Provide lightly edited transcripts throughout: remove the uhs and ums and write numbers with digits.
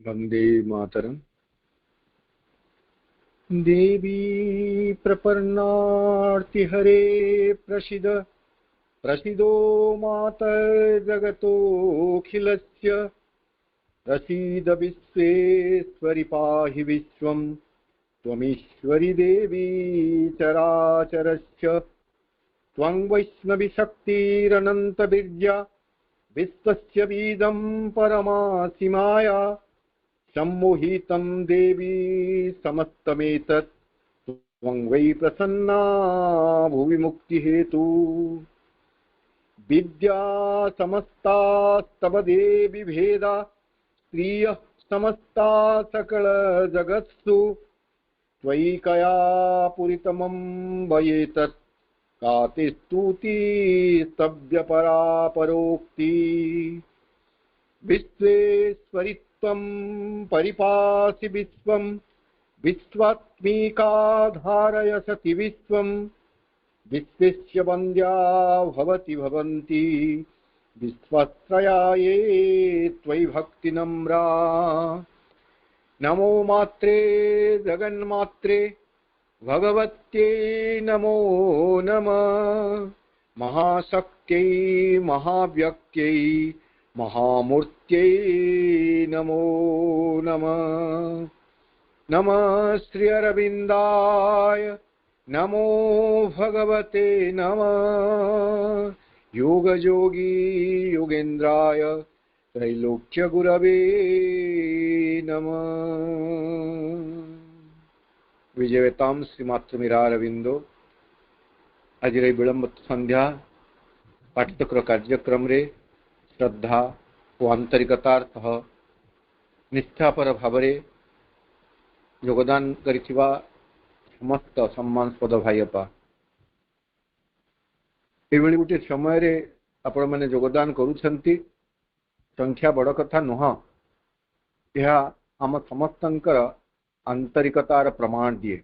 वंदे मातरम। देवी प्रपन्नार्ति हरे प्रसीद प्रसीदो मातर्जगतोऽखिलस्य प्रसीद विश्वेश्वरि पाहि विश्वं त्वमीश्वरि देवी चराचरस्य त्वं वैष्णवी शक्तिरनन्तवीर्या विश्वस्य बीजं परमासि माया सम्मोहितं देवी समस्तमेतत् त्वं वै प्रसन्ना भुवि मुक्तिहेतु विद्या समस्तास्तव देवी भेदा स्त्रियः समस्ता सकल जगत्सु त्वयि कया पूरितमं वयेतत् का ते स्तुति स्तव्यपरा परोक्ति विश्वेश्वरित्वं परिपासि विश्वं विश्वात्मिकाधारय सति विश्वं विश्वेश्य वन्द्या भवति भवन्ति विश्वत्रया ये त्वयि भक्तिनम्रा नमो मात्रे जगन्मात्रे भगवत्यै नमो नमः महाशक्त्यै महाव्यक्त्यै महामूर्त्यै नमो नमः नमः श्री अरविन्दाय नमो भगवते नमः योगयोगी योगेन्द्राय त्रैलोक्य गुरवे नमः विजयतां श्रीमातृमीरारविंदो आज विलंब संध्या पाठचक्र कार्यक्रम रे श्रद्धा और आंतरिकतार सह निष्ठापर भाव योगदान करिथिबा समस्त सम्मानस्पद भाईपा एभली गोटे समय रे आपण माने योगदान करूछंती संख्या बड़ कथा नुह यह आम समस्तंकर आंतरिकतार प्रमाण दिए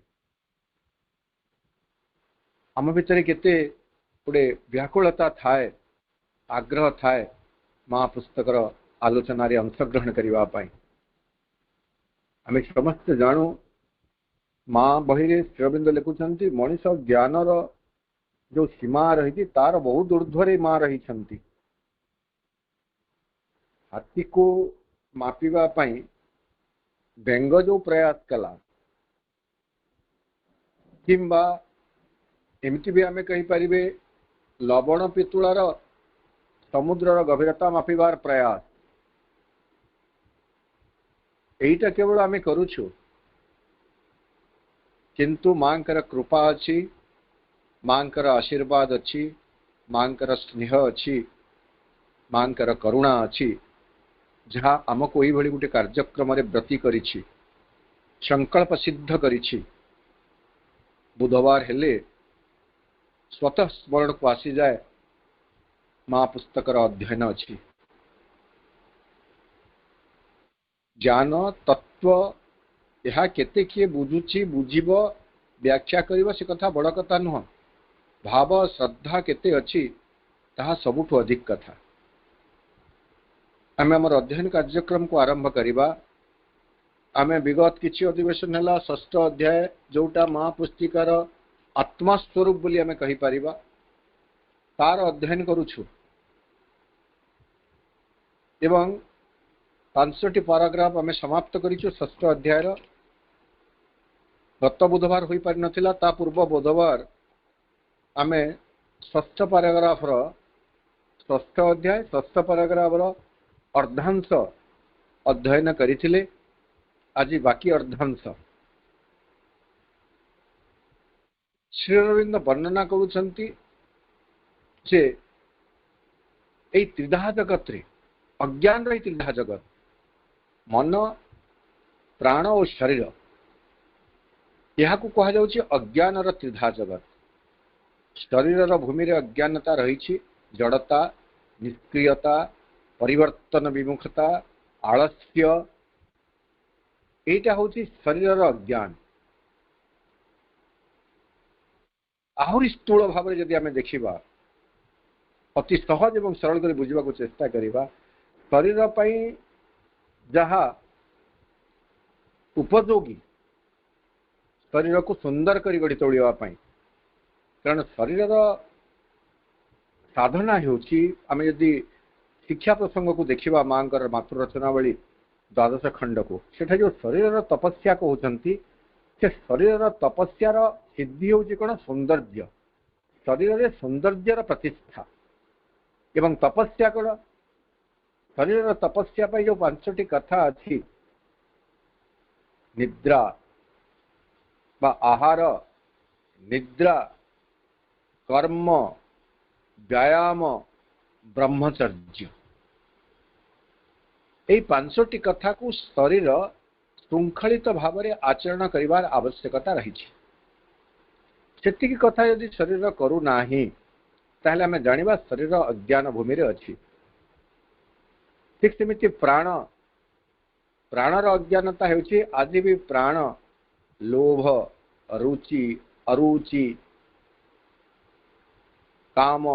आम भितर केते गोटे व्याकुलता थाए आग्रह थाए माँ पुस्तकर आलोचन अंशग्रहण करने आम समस्त जानू माँ बही श्री अरविंद लिखुंट मनीष ज्ञानर जो सीमा रही तार बहुत ऊर्ध्वे माँ रही हाथी को मापिबा पाई बेंग जो प्रयास कला किंबा एमती भी आम कहीपर लवण पितुलार समुद्रर गभीरता मापिबार प्रयास एटा केवल आम करुछु किंतु मांकर कृपा अच्छी मांकर आशीर्वाद अच्छी मांकर स्नेह अच्छी मांकर करुणा अच्छी जहाँ आमको यही गोटे कार्यक्रम व्रती करिछि संकल्प सिद्ध करिछि बुधवार हेले स्वतः स्मरण को आसी जाए माँ पुस्तकर अध्ययन अच्छी ज्ञान तत्व यह केते किए बुझुछि बुझीब व्याख्या करिबा से कथा बड़ कथा नुह भाव श्रद्धा केते अच्छी ताहा सबुठु अधिक कथा आम आम अध्ययन कार्यक्रम को आरंभ करिबा आम विगत किछि अधिवेशन है षष्ठ अध्याय जोटा माँ पुस्तिकार आत्मास्वरूप बोली आम कहि परिबा तार अध्ययन करुछु एवं 5टी पाराग्राफ आम समाप्त करिछु षष्ठ अध्यायर गत बुधवार होई पारि नथिला ता पूर्व बुधवार आम षष्ठ पाराग्राफ षष्ठ अध्याय षष्ठ पाराग्राफ अर्धांश अध्ययन करिथिले आज बाकी अर्धांश श्री अरविंद वर्णना करुछंती जे एई त्रिधा जगत रे अज्ञान रही त्रिधा जगत मन प्राण और शरीर यह कहा जाउछि अज्ञान त्रिधा जगत शरीर भूमि रे अज्ञानता रही जड़ता निष्क्रियता परिवर्तन विमुखता आलस्य एटा होछि शरीर अज्ञान आहरी स्थूल भाव में जदि आम देखा अति सहज एवं सरल कर बुझा चेष्टा करवा शरीर जहा उपयोगी शरीर को सुंदर कर गढ़ी तोड़ा कारण शरीर साधना होमें जदि शिक्षा प्रसंग को देखा माँ मातृरचनावली द्वादश खंड को सेठा जो शरीर तपस्या कहते से शरीर तपस्यार सिद्धि हूँ कौन सौंदर्य शरीर में सौंदर्यर प्रतिष्ठा एवं तपस्या कौन शरीर तपस्या पर जो 5टी कथा अच्छी निद्रा बा आहार निद्रा कर्म व्यायाम ब्रह्मचर्य यही 5टी कथा को शरीर श्रृंखलित भाव में आचरण करिवार आवश्यकता रही सेतिकी कथा यदि शरीर करूना ताहले आमे जानिबा शरीर अज्ञान भूमि रे अछि ठीक सेमिति प्राण प्राणर अज्ञानता हेउछि आज भी प्राण लोभ रुचि अरुचि काम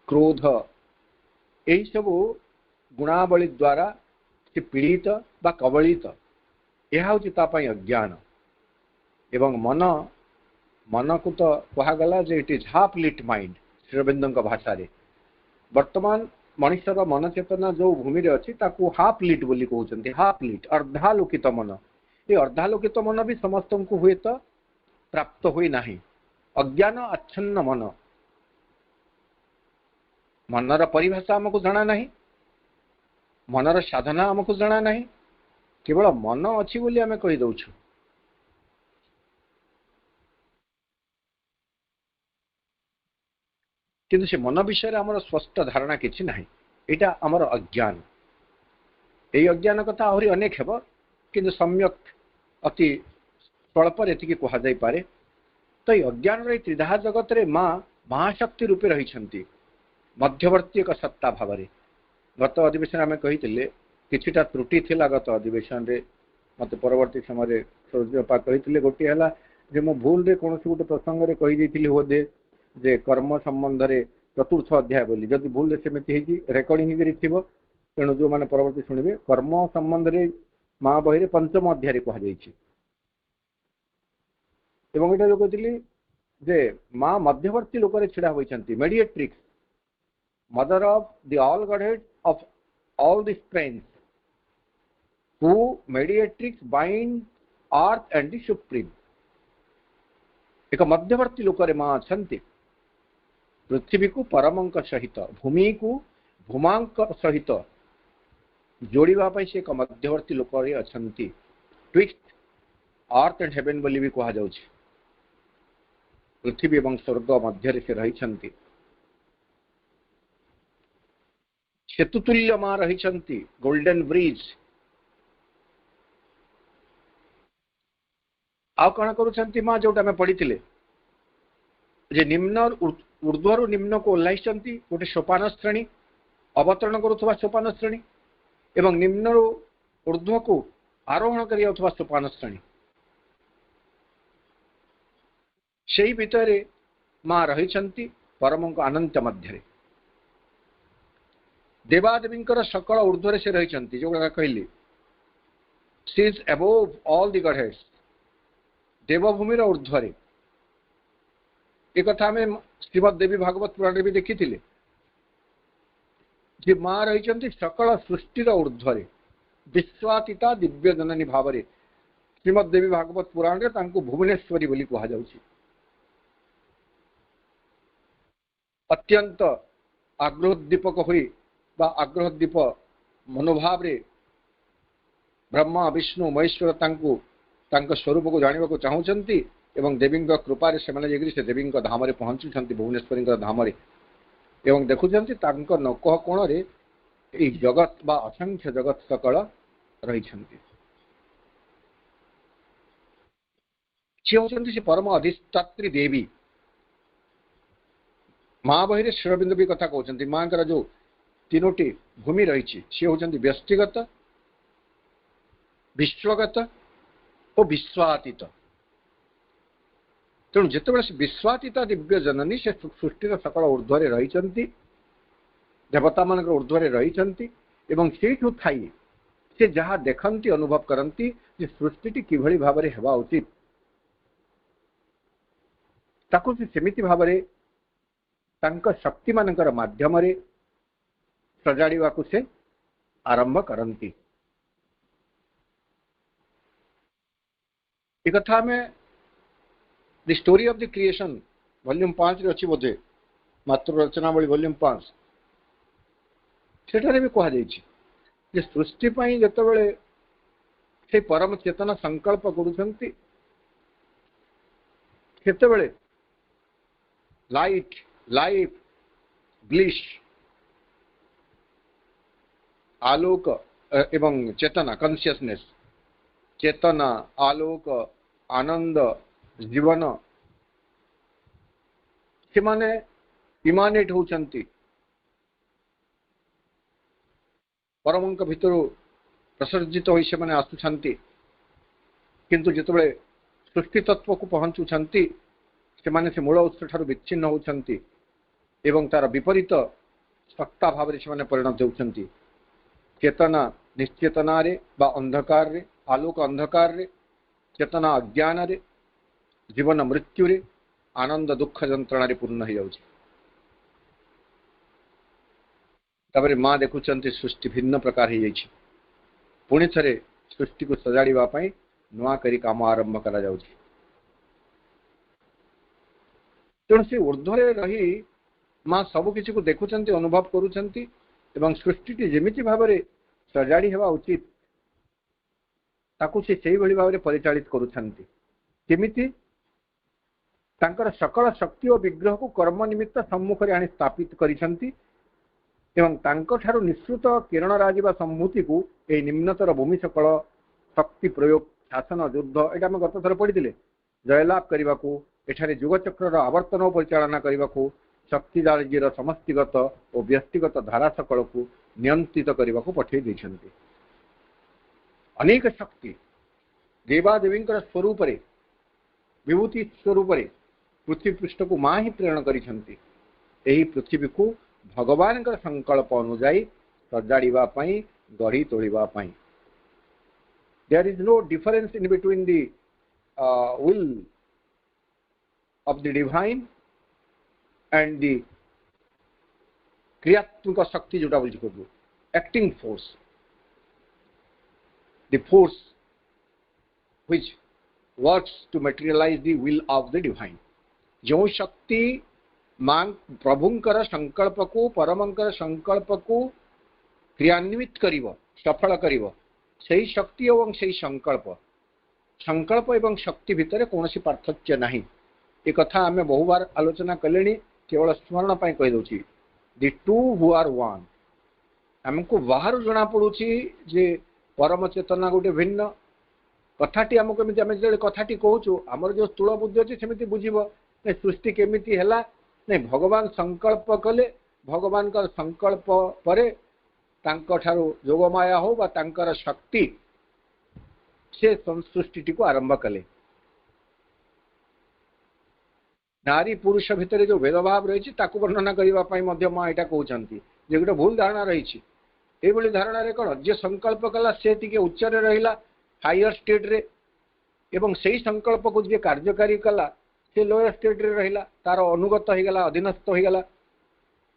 क्रोध यही सब गुणावली द्वारा से पीड़ित बा कबलित यह हूँ अज्ञान एवं मन मन को तो कहगला जे it is half lit mind श्रीअरविंदों भाषा रे वर्तमान मनुष्यर मन चेतना जो भूमि रे अछि ताकू हाफ लिट बोली कहउछन्ती हाफ लिट अर्धालोकित मन ये अर्धालोकित मन भी समस्त को हुए तो प्राप्त हुई नहीं अज्ञान आच्छन्न मन मनर परिभाषा आमको जना नहीं मनर साधना आमको जना नहीं केवल मन अच्छी बोली आमे कहि दउछु किंतु से मन विषय आमर स्पष्ट धारणा किछि नहीं एटा आमर अज्ञान यही अज्ञान कथा आहरी अनेक हेब किंतु सम्यक अति स्वल्प एतिकी कहा जाई पारे तो ये अज्ञान रे त्रिधा जगत रे माँ महाशक्ति रूपे रही मध्यवर्ती एक सत्ता भाव में गत अधिवेशन आम कही किछिटा त्रुटि थिला गत अधिवेशन रे मत परवर्ती समय सूर्यपा कही गोटे है जे मो भूल रे कौन गोटे प्रसंग रे कही देथिली बोधे जे कर्म संबंध रे चतुर्थ अध्याय बोली जदि भूल सेमती रेकर्डिंग हो तेणु जो मैंने परवर्ती शुणवे कर्म संबंध रे माँ बही पंचम अध्याय कहुई एवं ये जो कहती जे माँ मध्यवर्ती लोक छिड़ा होती mediatrix mother of the all godhead of all the strength who mediatrix bind earth and the supreme एक मध्यवर्ती लोक माँ अच्छा पृथ्वी को परमंक सहित भूमि को भूमांक सहित जोड़ापी से एक मध्यवर्ती लोक अच्छा ट्विस्ट अर्थ एंड हेवेन बोली भी कह जाउछि पृथ्वी एवं स्वर्ग मध्य से रही सेतुतुल्य माँ रही गोल्डन ब्रिज आउ कौन करुँच माँ जोटा आम पढ़ी जे निम्न ऊर्ध्वर निम्न को ओह्लाई गोटे सोपान श्रेणी अवतरण करुवा सोपान श्रेणी एवं निम्न ऊर्ध्व को आरोहण कर सोपान श्रेणी से भितर माँ रही परम अनंत मध्य देवादेवी सकल ऊर्ध्व से रही जो कहली सी इज अबोव ऑल द गॉडहेड्स देवभूमि ऊर्ध्व एक कथा आम श्रीमद देवी भागवत पुराण भी देखी जे माँ रही सकल सृष्टिर ऊर्ध्व विश्वातीता दिव्य जननी भाव में श्रीमद देवी भागवत पुराण में भुवनेश्वरी बोली कह जाउछि अत्यंत आग्रहोद्दीपक हुई आग्रहोद्दीप मनोभाव रे ब्रह्मा विष्णु महेश्वर स्वरूप को जानवा को चाहूँगी एवं देवी कृपा से देवी धाम में पहुँचुंट भुवनेश्वरी धाम एवं देखुं नक कोण रे जगत बा असंख्य जगत सकल रही से परम अधिष्ठात्री देवी माँ बही श्रीअरविंद भी कथा कहते माँ का जो तीनोटी भूमि रही सी हूँ व्यक्तिगत विश्वगत और विश्वातीत तेणु जिते से विश्वातीता दिव्य जननी से सृष्टिर सकल ऊर्ध्व रही देवता मान ऊर्ध्व रही से से जहाँ देखती अनुभव करती जे सृष्टि किभली भाव में हेबा उचित ताकू से सेमिति भाव में तांका शक्ति मानकर माध्यम रे सजाड़िवा को से आरंभ करती। एक कथा में the story of the creation volume 5 रे अछि बोधे मातृ रचनावली वॉल्यूम 5 सेठारे भी कहा जाइछि जे सृष्टि पई जतबेले से परम चेतना संकल्प करूछंती सेतबेले लाइट लाइफ ब्लिस आलोक एवं चेतना कॉन्शियसनेस चेतना आलोक आनंद जीवन से माने इमानेट होचंती परमंक भितर प्रसर्जित होई से माने आसुछंती किंतु जितबेले सृष्टि तत्व को पहुंचुछंती से माने से मूल उत्स ठारू विच्छिन्न होचंती एवं तार विपरीत सत्ता भाव से माने परिणत होचंती। चेतना निश्चेतना रे बा अंधकार रे आलोक अंधकार रे चेतना अज्ञान रे जीवन मृत्यु रे आनंद दुख जंत्रणा रे पूर्ण हो जाउछि। तबरे मां देखुचंती सृष्टि भिन्न प्रकार हो जाइछि पुणी थरे सृष्टि को सजाड़िबा पई नुआ करी काम आरंभ करा जाउछि। तेणु से ऊर्ध्वरे रही मां सब किसी को देखुचंती अनुभव करूचंती एवं सृष्टि जेमिति भाव में सजाड़ी हेबा उचित ताकू से सेही भली भाव में परिचालित करूछंती केमिति तांकर सकल शक्ति और विग्रह को कर्म निमित्त सम्मुख रे आनी स्थापित करिसंती एवं तांको ठारू निश्चित किरण राजिबा सम्मुति को ए निम्नतर भूमि सकल शक्ति प्रयोग शासन युद्ध एटा हम गत थर पढ़िथिले जयलाभ करने को एठारे युगचक्र आवर्तन परिचालना करने को शक्ति दार्जीर समष्टिगत और व्यक्तिगत धारा सकल को नियंत्रित करने को पठे देछंती। अनेक शक्ति देवादेवी स्वरूप रे विभूति स्वरूप रे पृथ्वी पृष्ठ को मां ही प्रेरण करिसंती एही पृथ्वी को भगवान का संकल्प अनुसार सजाड़िबा पई गढ़ी तोड़िबा पई। There is no difference in between the will of the divine and the क्रियात्मक शक्ति जोटा बोल को acting force the force which works to materialize the will of the divine। जो शक्ति मांग प्रभुंकर संकल्प को परमंकर संकल्प को क्रियान्वित करिवो सफल करिवो सही शक्ति एवं सही संकल्प एवं शक्ति भितर कौन पार्थक्य नहीं। एक कथा आम बहु बार आलोचना कले केवल स्मरण पाई कही दउछि the two who are one आमको बाहर जना पड़ुछि जे परम चेतना गोटे भिन्न कथाटी आमको एमती आम जो कथाटी कहूँ आमर जो स्थूल बुद्धि अच्छे सेमती बुझिबो सृष्टि केमिति हैला नहीं भगवान संकल्प कले भगवान का संकल्प परे तांको ठारू जोगमाया हो बा तांकर शक्ति से सृष्टि को आरंभ कले। नारी पुरुष भितर जो भेदभाव रही वर्णना करने माँ यहाँ कहते जे गोटे भूल धारणा रही ये धारणा रे कौन जे संकल्प कला से टी उच्चरे रहा हायर स्टेट रे एवं सही संकल्प को जे कार्यकारी कला से लोअर स्टेट रे रहा तार अनुगत हो गला अधीनस्थ हो गला।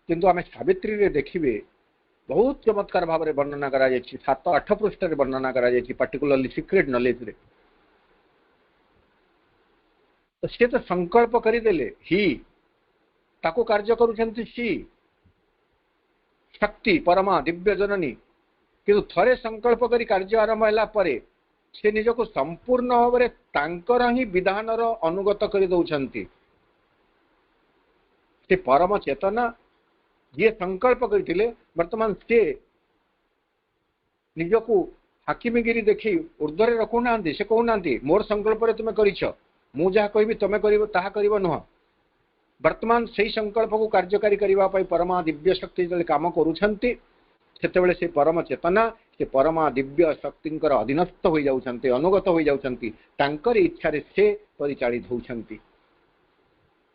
किंतु आम सावित्री रे देखिए बहुत चमत्कार भाव में वर्णना करा 7-8 पृष्ठ वर्णना करा पर्टिकुलरली सीक्रेट नॉलेज रे तो सी तो संकल्प करदेले ही ताको कार्य करुछंती सी शक्ति परमा दिव्य जननी किंतु थरे संकल्प करी कार्य आरंभ होला परे से निजको संपूर्ण भाव में तांकर ही विधानर अनुगत कर दउछंती। से परम चेतना ये संकल्प करथिले वर्तमान से निजको हाकिमगिरी देखी ऊर्ध्वरे रखुना से कहूना मोर संकल्प रे तुमे करिछ मु जहा कहबी तुमे करिवो ताहा करिवो नुह वर्तमान सही संकल्प को कार्यकारी करने परमा दिव्य शक्ति जो काम करुछंती सेतेबेले से परम चेतना से परमा दिव्य शक्ति अधीनस्थ हो जाउछंती अनुगत हो जाउछंती तांकर इच्छा रे से परिचालित होउछंती।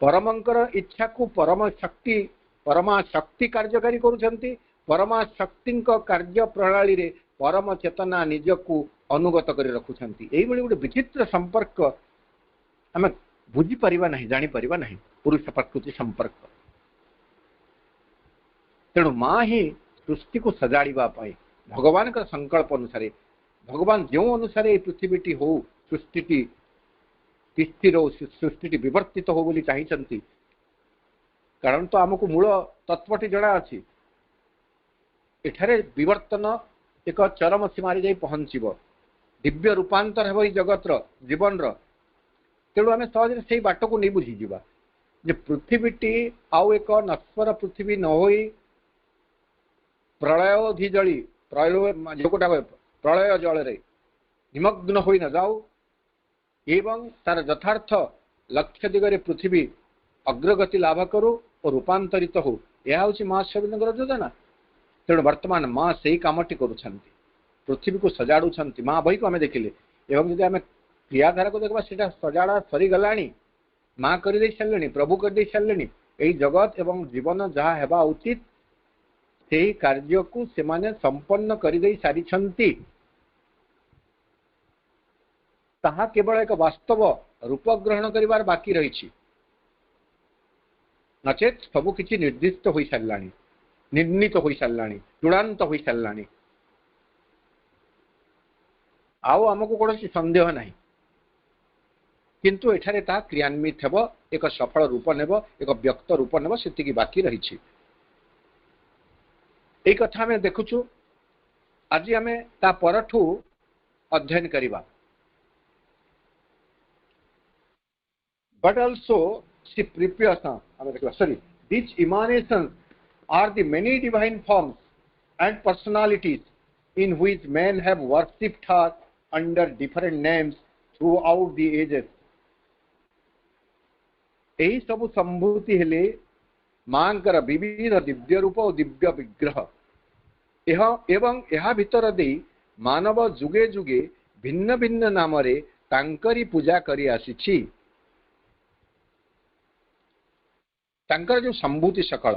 परमंकर इच्छा को परम शक्ति परमा शक्ति कार्यकारी करुछंती परमा शक्ति कार्य प्रणाली रे परम चेतना निजकू अनुगत कर रखुछंती एई भली गोटे विचित्र संपर्क आम बुझी परिबा नहीं जानी परिबा नहीं पुरुष प्रकृति संपर्क तेणु माँ ही सृष्टि को सजाड़ा भगवान का संकल्प अनुसार भगवान जो अनुसार पृथ्वी हो सृष्टि स्थिर हो सृष्टि विवर्तित हो बोली चाहिए कारण तो आमको मूल तत्वटी जना अच्छी एठारे विवर्तन एक चरम सीमार जा पहुँचब दिव्य रूपांतर हो जगतर जीवन तेणु आम सहज से बाट को नहीं बुझीजा जे पृथ्वीटी आउ एक नश्वर पृथ्वी न हो प्रलयोधिजली प्रलय जो गोटा प्रलय जल निमग्न हो न जाऊ एवं तार यथार्थ लक्ष्य दिगरे पृथ्वी अग्रगति लाभ करू और रूपांतरित हो यह हूँ महाशिवलिंगर योजना तेणु वर्तमान माँ से ही कामटी करुँच पृथ्वी को सजाड़ुंट माँ बही को आम देखिले एवं जब आम क्रियाधारा को देखा सीटा सजाड़ा सरीगला माँ कर सारे प्रभु कर सारे यही जगत एवं जीवन जहाँ हेबा उचित से कार्य को से माने संपन्न कर सारी ताहा केवल एक वास्तव रूप ग्रहण करिवार बाकी रही नचेत सबु किछि निर्दिष्ट हो सारा निर्णीत हो सारा चूड़ांत हो सारा आउ आमको कौन सन्देह नहीं किंतु एठारे ता क्रियान्वित हेब एक सफल रूप नेब एक व्यक्त रूप नेब से बाकी रही यही कथा आम देखुचु आज आम ता परठू अध्ययन करिबा but also she prepares sorry these emanations are the many divine forms and personalities in which men have worshipped her under different names throughout the ages यही सब संभूति हेले मांकर विविध दिव्य रूप और दिव्य विग्रह एवं यह भितर दे मानव जुगे जुगे भिन्न भिन्न नाम रे तांकरी पूजा करी आसीछि तांकर जो संभूति सकल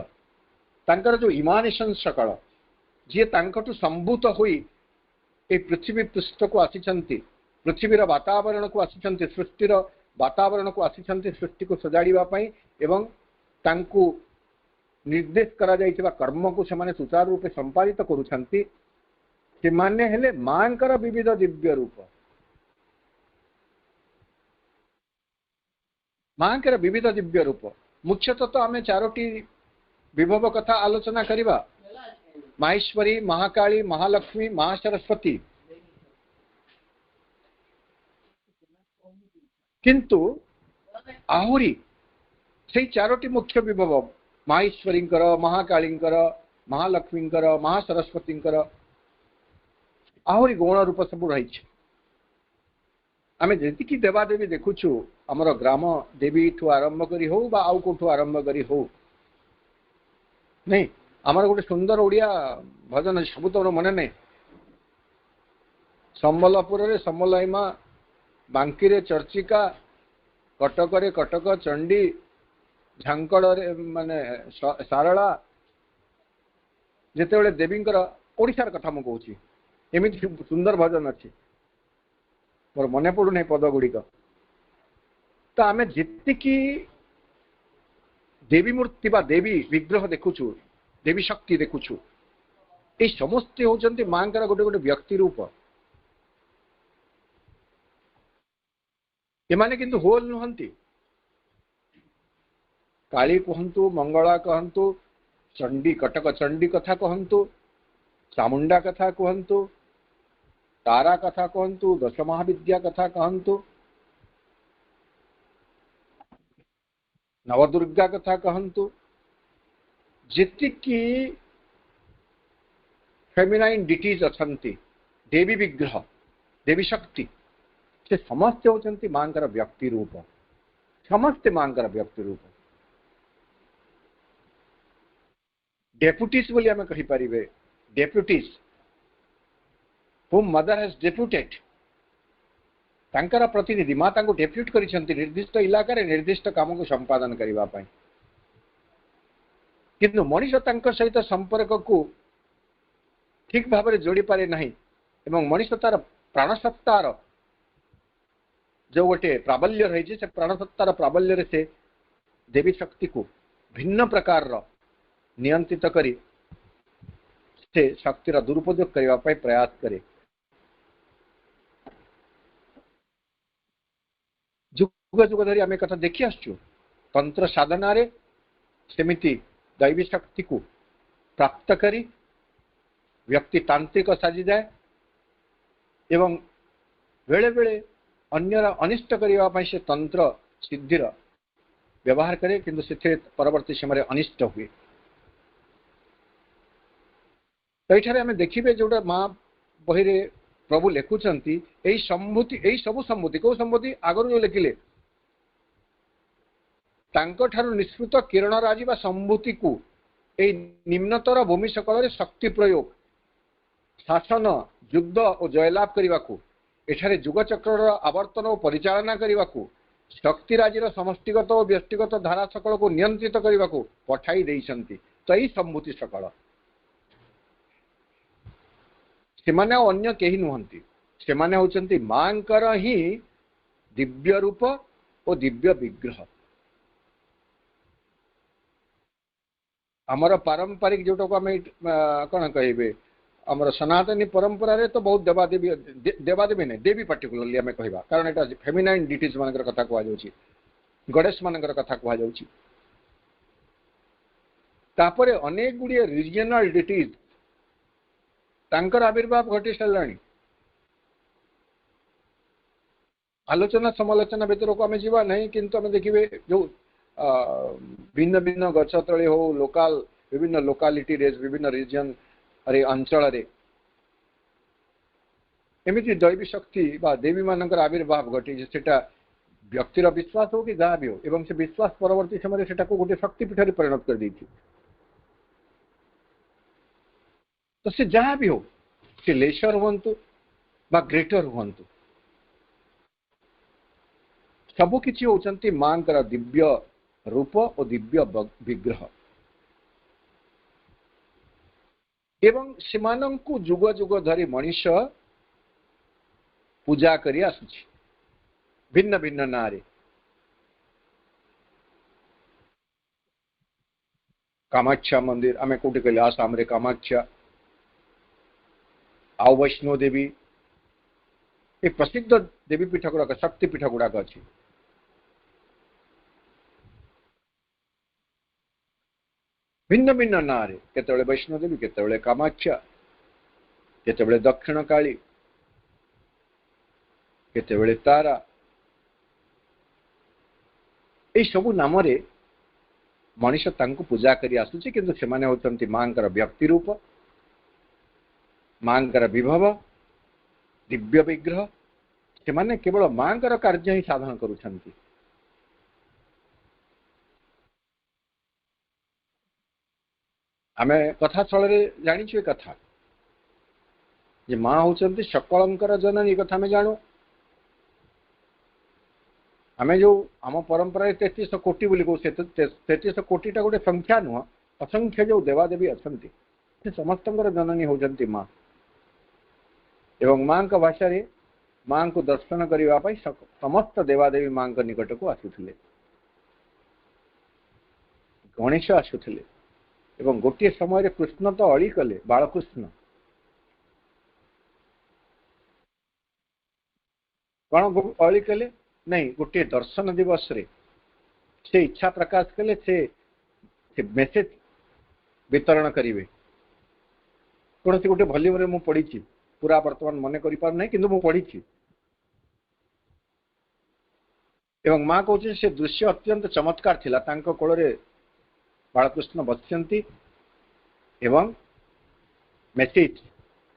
तांकर जो इमानेशन सकल जी तांकटू संभूत हुई ए पृथ्वी पृष्ठ को आसीचंती पृथ्वीर वातावरण को आसीचंती सृष्टिर वातावरण को आसीचंती सृष्टि को सजाड़िबा पई एवं तांकु निर्देश करा जाइतिबा कर्म को सेमाने सुचारू रूपे संपादित करूछंती से मान्य हेले मांकर विविध दिव्य रूप मांकर विविध दिव्य रूप मुख्यतः तो आम चारोटी विभव कथा आलोचना करिबा माहेश्वरी महाकाली महालक्ष्मी महासरस्वती किंतु आहुरी से चारोटी मुख्य विभव माहेश्वरी महाकाली महालक्ष्मी महासरस्वती आहुरी गौण रूप सब रही आम जी देवादेवी देखुचु आमर ग्राम देवी ठू आरंभ करी हो बा आउ कोठू आरंभ करी हो नहीं आमर गोटे सुंदर ओडिया भजन सब तो मन नहीं संबलपुर रे समलाई माँ बांकी रे चर्चिका कटक रे कटक चंडी झांकड़ रे माने सारला जिते देवींकर ओडिशार कथा मु कहूँ एमती सुंदर भजन अच्छी मोर मन पड़ू नहीं पद गुड़िक तो आम जी देवी मूर्ति बा देवी विग्रह देखुचु देवी शक्ति देखुचु ये समस्ते होचंती मां का गोटे गोटे व्यक्ति रूप एमाने किंतु होल नुहंती काली कहतु मंगला कहतु चंडी कटक चंडी कथा कहतु चामुंडा कथा कहतु तारा कथा कहतु दश महाविद्या कथा कहतु नवदुर्गा कथा कहतु जीतिकी फेमिनाइन डिटीज अच्छी देवी विग्रह देवी शक्ति से समस्ते होचंती मांकर व्यक्ति रूप समस्ते मांकर व्यक्ति रूप डेप्यूटीज बोली आम कहि परिबे deputies whom mother has deputed तांकर प्रतिनिधि माँ तांको डेप्यूट करिसंती निर्दिष्ट इलाका रे निर्दिष्ट काम को संपादन करिबा पई किंतु मनीष तांकर सहित संपर्क को ठीक भाव में जोड़ी पारे नहीं एवं मनुष्य तार प्राणसत्तार जो गोटे प्राबल्य रही से प्राणसत्तार प्राबल्य से देवी शक्ति को भिन्न प्रकार नियंत्रित करी से शक्तिर दुरुपयोग करने प्रयास करे। जुग जुग धरी आम कथा देखी आसु तंत्र साधना रे सेमिति दैवी शक्ति को प्राप्त करी व्यक्ति तांत्रिक साजी जाए एवं बेले बेले अन्यर अनिष्ट करने से तंत्र सिद्धिर व्यवहार करे किंतु से परवर्ती समय अनिष्ट हुए। तो ये आम देखिए जोटा माँ बही रे प्रभु लिखुंट यही सबू सम्मुति कौ सम्मुति आगर जो लिखिले निष्कृत किरण राजी बा सम्भूति को निम्नतर भूमि सकल शक्ति प्रयोग शासन युद्ध और जयलाभ करने को एठारे जुगचक्र आवर्तन और परिचालना करने को शक्ति राजीर समष्टिगत और व्यक्तिगत धारा सकल को नियंत्रित करने को पठाई देइछंती। तो यही सम्भूति सकल से माने अन्य केही नुहंती से माने होचंती मांकर ही दिव्य रूप और दिव्य विग्रह। आमर पारंपरिक जोटा को आम कौन कहे आमर सनातनी परंपरा रे तो बहुत देवादेवी नहीं देवी पर्टिकुलरली आम कहवा कारण यहाँ फेमिनाइन डिटीज मान कथा कहुच्छी गणेश मान कथा कहुच्छी तापरे अनेक गुड़िए रिजनल डिटीज तांकर आविर्भाव घटी सारा आलोचना समालोचना भीतर को आम जावा नहीं किंतु आम देखिए जो भिन्न भिन्न गछ तले हो लोकाल विभिन्न लोकालिटी रे विभिन्न रिजन अरे अंचल रे एमती दैवी शक्ति बा देवी मानकर आविर्भाव घटी सेटा व्यक्तिर विश्वास हो कि जहाँ भी हो एवं से विश्वास परवर्ती समय सेटा को गोटे शक्तिपीठ रे परिणत कर देती। तो से जहाँ भी हो से लेसर हुंतु बा ग्रेटर हुंतु सबु किछि होचंती मांकर दिव्य रूप और दिव्य विग्रह एवं सेमानंकु जुग जुग धरी मनीष पूजा करी आसुछि भिन्न भिन्न नारे कामाख्या मंदिर आम कौटी कहले आसाम रे कामाख्या आउ वैष्णो देवी ये प्रसिद्ध देवी पीठ गुड़ाक शक्तिपीठ गुड़ाक अच्छी भिन्न भिन्न ना केतबेले वैष्णो देवी केतबेले कामाख्या केतबेले दक्षिण काली केतबेले तारा ये सबू नाम मनीष तांको पूजा करी आसुछि किंतु सेमाने होचंती मांकर व्यक्ति रूप मांकर विभव दिव्य विग्रह सेमाने केवल मांकर कार्य ही साधन करुछंती। आमे कथा स्थल जानी कथा जे माँ होचंती सकलंकर जननी कथा में जानू आमे जो आम परंपरा 33 कोटी बोली कहू 33 कोटीटा गोटे संख्या नुह असंख्य जो देवादेवी अच्छी से समस्त जननी होचंती माँ एवं माँ का भाषा रे माँ को दर्शन करने समस्त देवादेवी माँ निकट को आसुथिले गणेश आसुथिले एवं गोटे समय कृष्ण तो अड़ी कले बालकृष्ण कौन अड़ी कले नहीं गोटे दर्शन दिवस रे से इच्छा प्रकाश कले से मेसेज वितरण करेंगे कौन से गोटे वॉल्यूम रे मु पढ़ी पूरा वर्तमान मन कर पार नहीं किंतु मु पढ़ी एवं माँ कहते से दृश्य अत्यंत चमत्कार थिला तांको कोल रे बालकृष्ण बसंती एवं मेसेज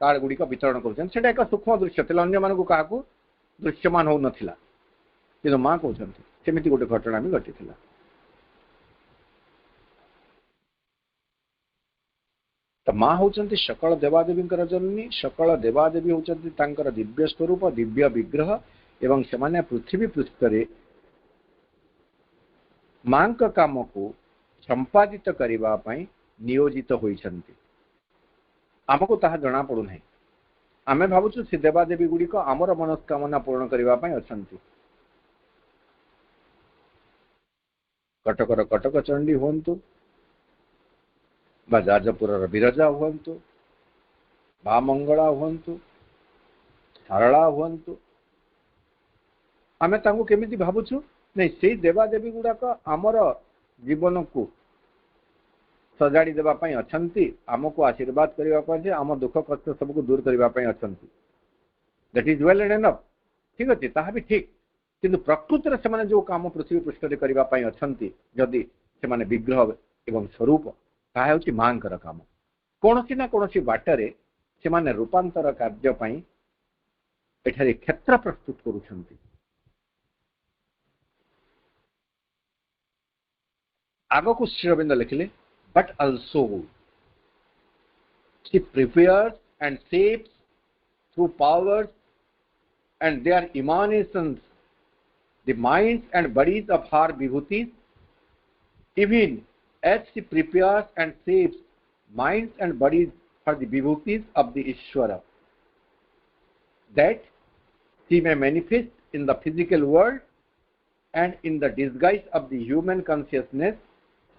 कार्ड गुड़िक वितरण कर एक सूक्ष्म दृश्य था अन्य मानक क्या दृश्यमान हो नाला कि माँ कहते सेमती गोटे घटना भी घटी तो माँ होचंती सकल देवादेवी जननी सकल देवादेवी होचंती तांकर दिव्य स्वरूप दिव्य विग्रह एवं सेमाने पृथ्वी पृष्ठ रे माँ का काम को संपादित करने नियोजित होइछंती आमको ताहा जना पड़ू नहीं आमे भावुछु से देवादेवी गुड़िक आमर मनस्कामना पूर्ण करने अच्छा। कटकर कटक चंडी हूँ जाजपुर विरजा हूँ बा मंगला हूँ सारला हूँ आमे तांको केमिति भावुछु नहीं से देवादेवी गुड़ाक आमर जीवन को सजाड़ी देवाई अच्छा आमको आशीर्वाद करने आम दुख कष्ट सबको दूर करने अच्छा। That is well and enough ठीक अच्छे ता भी ठीक किंतु प्रकृति से जो काम पृथ्वी पृष्ठ करने अच्छा जदि से विग्रह एवं स्वरूप ताहा होछि मांकर काम कौन ना कौन बाटर से रूपांतर कार्यपाई एठारे क्षेत्र प्रस्तुत करुछंती। आगो को Shri Arvind लिखिले but also she prepares and shapes through powers and their emanations the minds and bodies of her vibhutis, even as she prepares and shapes minds and bodies for the vibhutis of the Ishvara, that she may manifest in the physical world and in the disguise of the human consciousness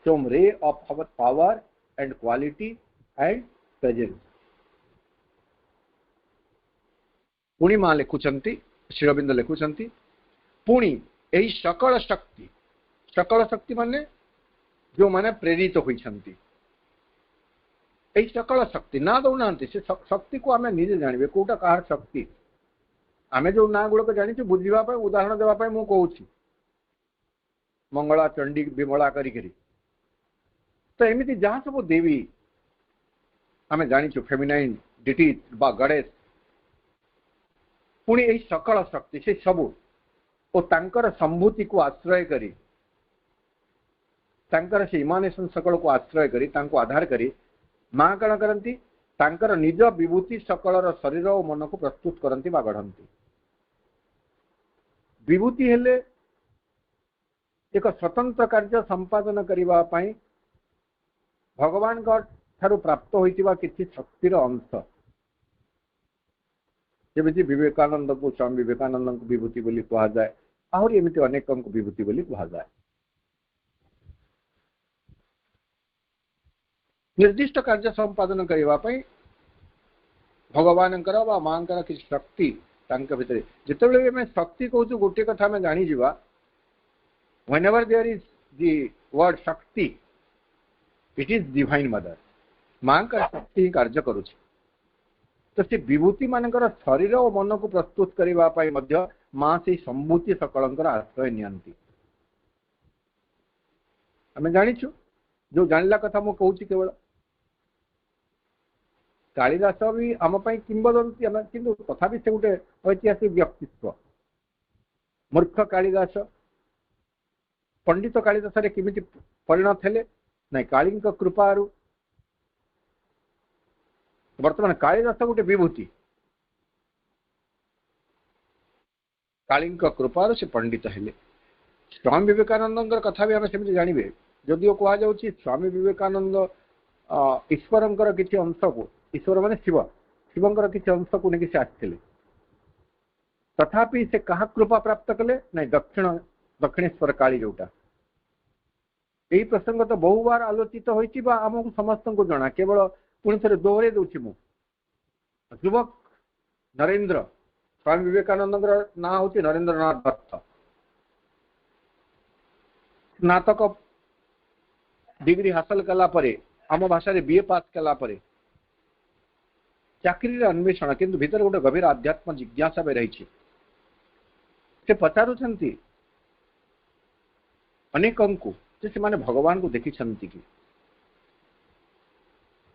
some ray of our power and quality and presence। पुणी मां लिखुचंती श्री अरविंद लिखुचंती पुणी यही सकल शक्ति माने जो माने प्रेरित होइछंती यही सकल शक्ति ना दौनांती से शक्ति को आमे निजे जानिबे कोटा कार शक्ति आमे जो ना गुड़क जानिछु बुझिबा पय उदाहरण देबा पय मु कहूछि मंगला चंडी विमला करी तो एमती जहाँ सब देवी आम जाचु फेमिनाइन डिटीज बा गणेश पुणी यही सकल शक्ति से सबू और तांकर संभूति को आश्रय करी तांकर से इमानेशन सकल को आश्रय करी तांको आधार करी माँ कण करती तांकर निज विभूति सकलर शरीर और मन को प्रस्तुत करती बा गढ़ती। विभूति हेले एक स्वतंत्र कार्य संपादन करने पाई भगवान ठारू प्राप्त होइतिबा किछि शक्तिर अंश जमिति विवेकानंद को स्वामी विवेकानंद को विभूति बोली कहा जाए आहरी एमती अनेक को विभूति बोली कहा जाए। निर्दिष्ट कार्य संपादन करने पाई भगवान माँ कि शक्ति भितर जिते आम शक्ति कहूँ गोटे कथा आम जानी जावा whenever there is the word Shakti it is divine mother माँ का शक्ति ही कार्य करुच्ची तो से विभूति मानकर शरीर और मन को प्रस्तुत करने माँ से संभूति सकल आश्रय नियंती। आम जाचु जो जानला कथा मु कहूँ केवल कालिदास भी आम किंबदंती किंतु तथा से गोटे ऐतिहासिक व्यक्तित्व मूर्ख कालिदास पंडित कालिदास केमिति परिणत हेले ना काली कृपारू बर्तमान कालिदास गोटे विभूति काली कृपारू से पंडित हेले। स्वामी विवेकानंद कथा भी आम सेमती जानवे जदिओ कह जाऊँ स्वामी विवेकानंद ईश्वर किसी अंश को ईश्वर माने शिव शिवंकर किसी अंश को लेकिन से आसते तथापि से क्या कृपा प्राप्त कले ना दक्षिणेश्वर काली जोटा यही प्रसंग तो बहु बार आलोचित होमको समस्त को जना केवल पुणी थे दोहरे दूसरी मु युवक नरेंद्र स्वामी विवेकानंद ना हूँ नरेंद्रनाथ दत्त स्नातक डिग्री हासिल कलापर आम भाषा बीए पास कलापर चाकरी अन्वेषण किंतु भीतर गोटे गभीर आध्यात्म जिज्ञासा भी रही से पचारुंट अनेक से माने भगवान को देखी कि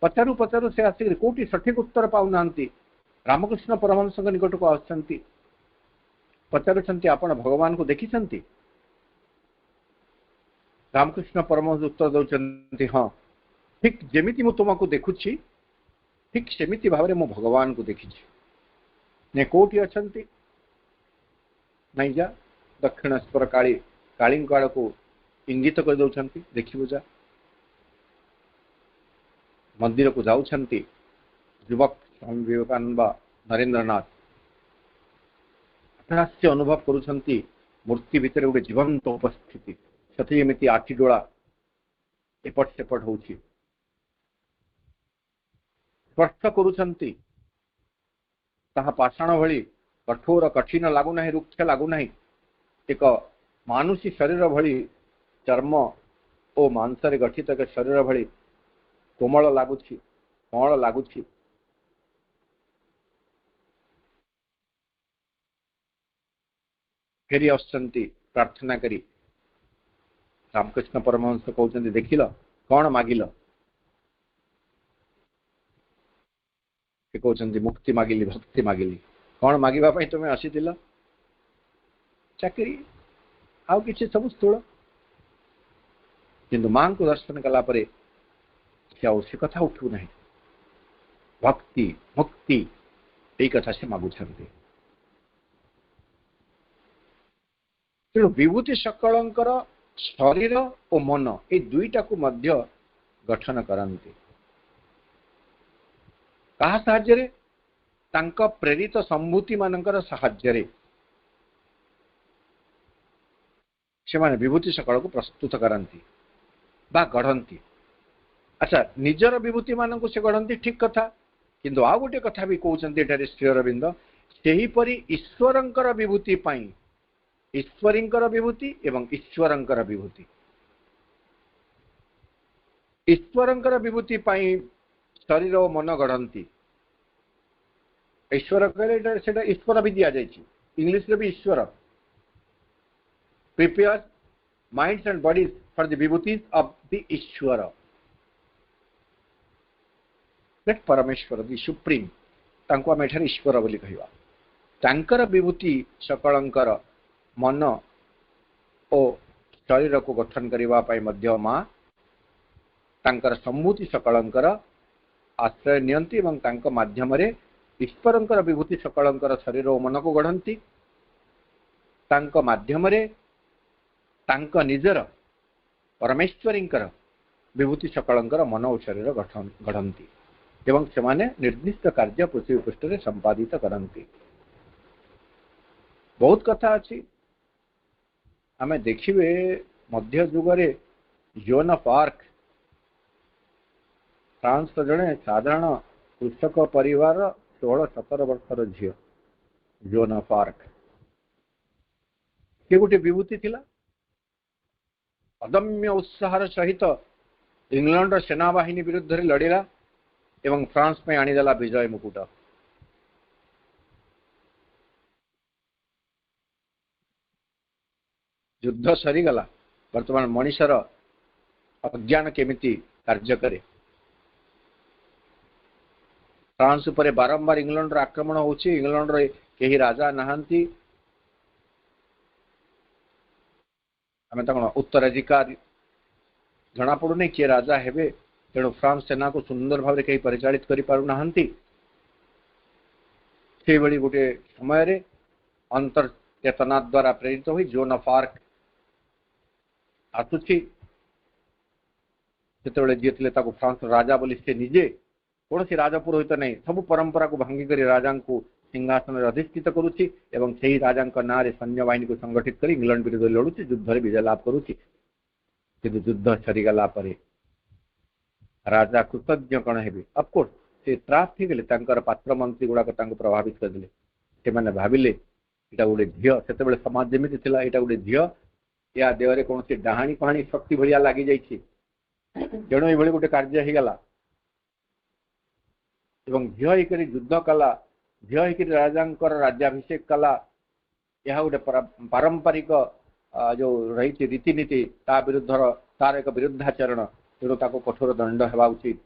पचारू पचारू से आसिक कोटी सठिक उत्तर पाऊना रामकृष्ण परमहंस निकट को आसुच्च पचारुंट आपण भगवान को देखी रामकृष्ण परमहंस उत्तर दौरान हाँ ठीक जमीती मु तुमको देखुची ठीक सेमिति भाव में मो भगवान को देखी ने कोटी अच्छा नहीं जा दक्षिणेश्वर काली काली आड़ को इंगित कर दौरान देखिबू जा मंदिर को जाऊँ युवक स्वामी विवेकानंद नरेंद्रनाथ से अनुभव करुछंती मूर्ति भितर गोटे जीवंत उपस्थिति सती एमती आखिडोला एपट सेपट होउछि स्पर्श करुछंती ताहा पाषाण भली कठोर कठिन लागुना रुक्ष लागुना एक मानुषी शरीर भली चर्म ओ मांसरे गठित एक शरीर भली कोमल लगुछि कौन लगुछि फेरी आसुचंती प्रार्थना करी रामकृष्ण परमहंस कहउचंती देखिल कौन मागिल से कहउचंती मुक्ति मागिली भक्ति मागिली कौन मागिबा पई तुमे आसीथिल चाकरी आउ किछि सब स्थूल किंतु मां को दर्शन कला परे से कथा उठू नहीं भक्ति मुक्ति यही कथा से मागुछंती तेणु विभूति सकलंकर शरीर और मन ये दुईटा को मध्य गठन करती कहा साहाय्य तांका प्रेरित संभूति मानकर साहाय्य से माने विभूति सकल को प्रस्तुत करती बा गढ़ती अच्छा निजर विभूति मानक से गढ़ती ठीक कथा किंतु आ गोटे कथा भी कहते श्री अरविंद सेहीपरि ईश्वरंकर विभूति पाई ईश्वरींकर विभूति एवं ईश्वरंकर विभूति ईश्वरंकर विभूति पाई शरीर और मन गढ़ती ईश्वर कहले सेटा ईश्वर भी दिया जायछि इंग्लिश रे भी Ishwar prepare minds and bodies for the विभूतिज of the Ishwar that Parameshwar the supreme तांको आम एठार ईश्वर बोली कहवा तांकर विभूति सकलंकर मन और शरीर को गठन करने पाई मध्य मां तांकर संभूति सकलंकर आश्रय नियंती एवं तांको माध्यम रे ईश्वरंकर विभूति सकलंकर शरीर और मन को गढ़ती तांको माध्यम रे तांको निजर परमेश्वरींकर विभूति सकलंकर मन और शरीर गढ़ती एवं सेमाने निर्दिष्ट कार्य पृथ्वी पृष्ठ रे संपादित करती बहुत कथा अच्छी आमे देखिए मध्य जुगरे जोन ऑफ आर्क फ्रांस जड़े साधारण कृषक परिवार 16-17 वर्षर झील जोन ऑफ आर्क से गोटे विभूति थिला अदम्य उत्साहर सहित इंग्लैंड सेनाबाहिनी विरुद्ध लड़िला एवं फ्रांस में आनीदेला विजय मुकुट युद्ध सरीगला वर्तमान मनीषर अज्ञान केमिति कार्य करे फ्रांस पर बारंबार इंग्लैंड आक्रमण होची इंग्लैंड कहीं राजा नहांती आम तो उत्तराधिकारी जना पड़ूनी किए राजा हेबे तेणु फ्रांस सेना को सुंदर भाव कहीं परिचालित कर पारना गोटे समय रे अंतर्चेतना द्वारा प्रेरित हुई जोन ऑफ आर्क आसुची से जी थे फ्रांस राजा बोली से निजे कौन सी राजा पुरोहित नहीं सब परंपरा को भांगिक राजा को सिंहासन अधिष्ठित करुच्ची एवं से ही राजा ना सैन्य बाहिनी को संगठित कर इंग्लैंड विरुद्ध लड़ुची युद्ध विजय लाभ करुच्ची किंतु युद्ध सरीगला राजा कृतज्ञ कौन है अफकोर्स से त्रास थी गले पात्र मंत्री गुड़ाक प्रभावित करदे से भाविले यहाँ गोटे झील से समाज जमी थी यहाँ गोटे झील या देहरे कौन सी डाहाणी पाणी शक्ति भाया लगी जाइए तेणु ये गोटे कार्य होगला झील होकर युद्ध कला झील होकर राजा राज्याभिषेक कला यह गोटे पारंपरिक जो रही रीतिनीति विरुद्ध तार एक विरुद्धाचरण तेणु कठोर दंड होगा उचित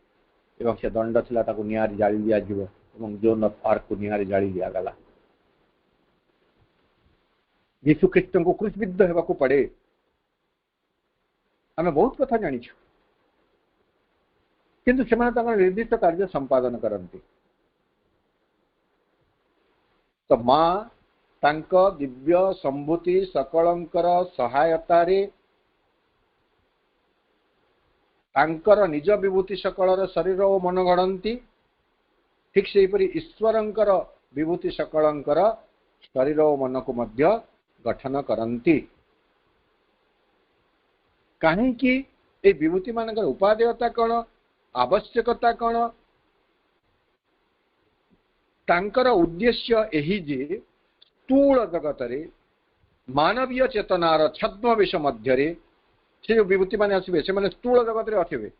एवं से दंड थिला निआरी जाली दिज्व जोन ऑफ आर्क को निआरी जाली दिगला यीशु ख्रीष्ट को क्रूसबिद्ध होगा पड़े आम बहुत कथा जानी किंतु से निर्दिष्ट कार्य संपादन करती तो मां दिव्य संभूति सकलंकर सहायता निज विभूति सकल शरीर और मन गढ़ती ठीक से ईश्वरंकर विभूति सकलंकर शरीर और मन को मध्य गठन करती कहीं ए विभूति मानकर उपादेयता कौन आवश्यकता कौन तांकर उद्देश्य यही जे स्थूल जगत रे मानवीय चेतनार छद्मवेश मध्य से विभूति माने आसबे से माने स्थूल जगत रे आथिबे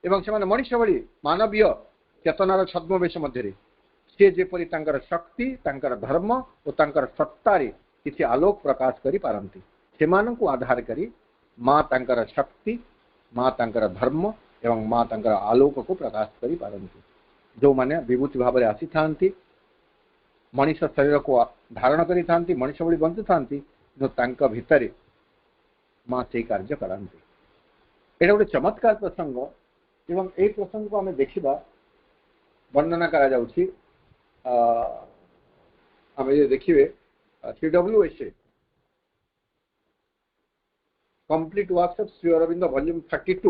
एवं से माने मनुष्य भली मानवीय चेतनार छद्मवेश मध्य से जेपरी तांकर शक्ति तांकर धर्म और तांकर सत्ता रे किसी आलोक प्रकाश करि पारंती सेमानंकु आधार करी माँ तांकर शक्ति माँ तांकर धर्म एवं माँ तांकर आलोक को प्रकाश करि पारंती जो माने विभूति भाव में आसी थांती मनुष्य शरीर को धारण करी थांती मनुष्य भली बंचु थांती जो तांका भितरे माँ से कार्य करांती एटा गोटे चमत्कार प्रसंग एवं ए प्रसंग को आम देखा वर्णना करा जाउछि आम ये देखिए CWSA complete works of Shri Aurobindo volume 32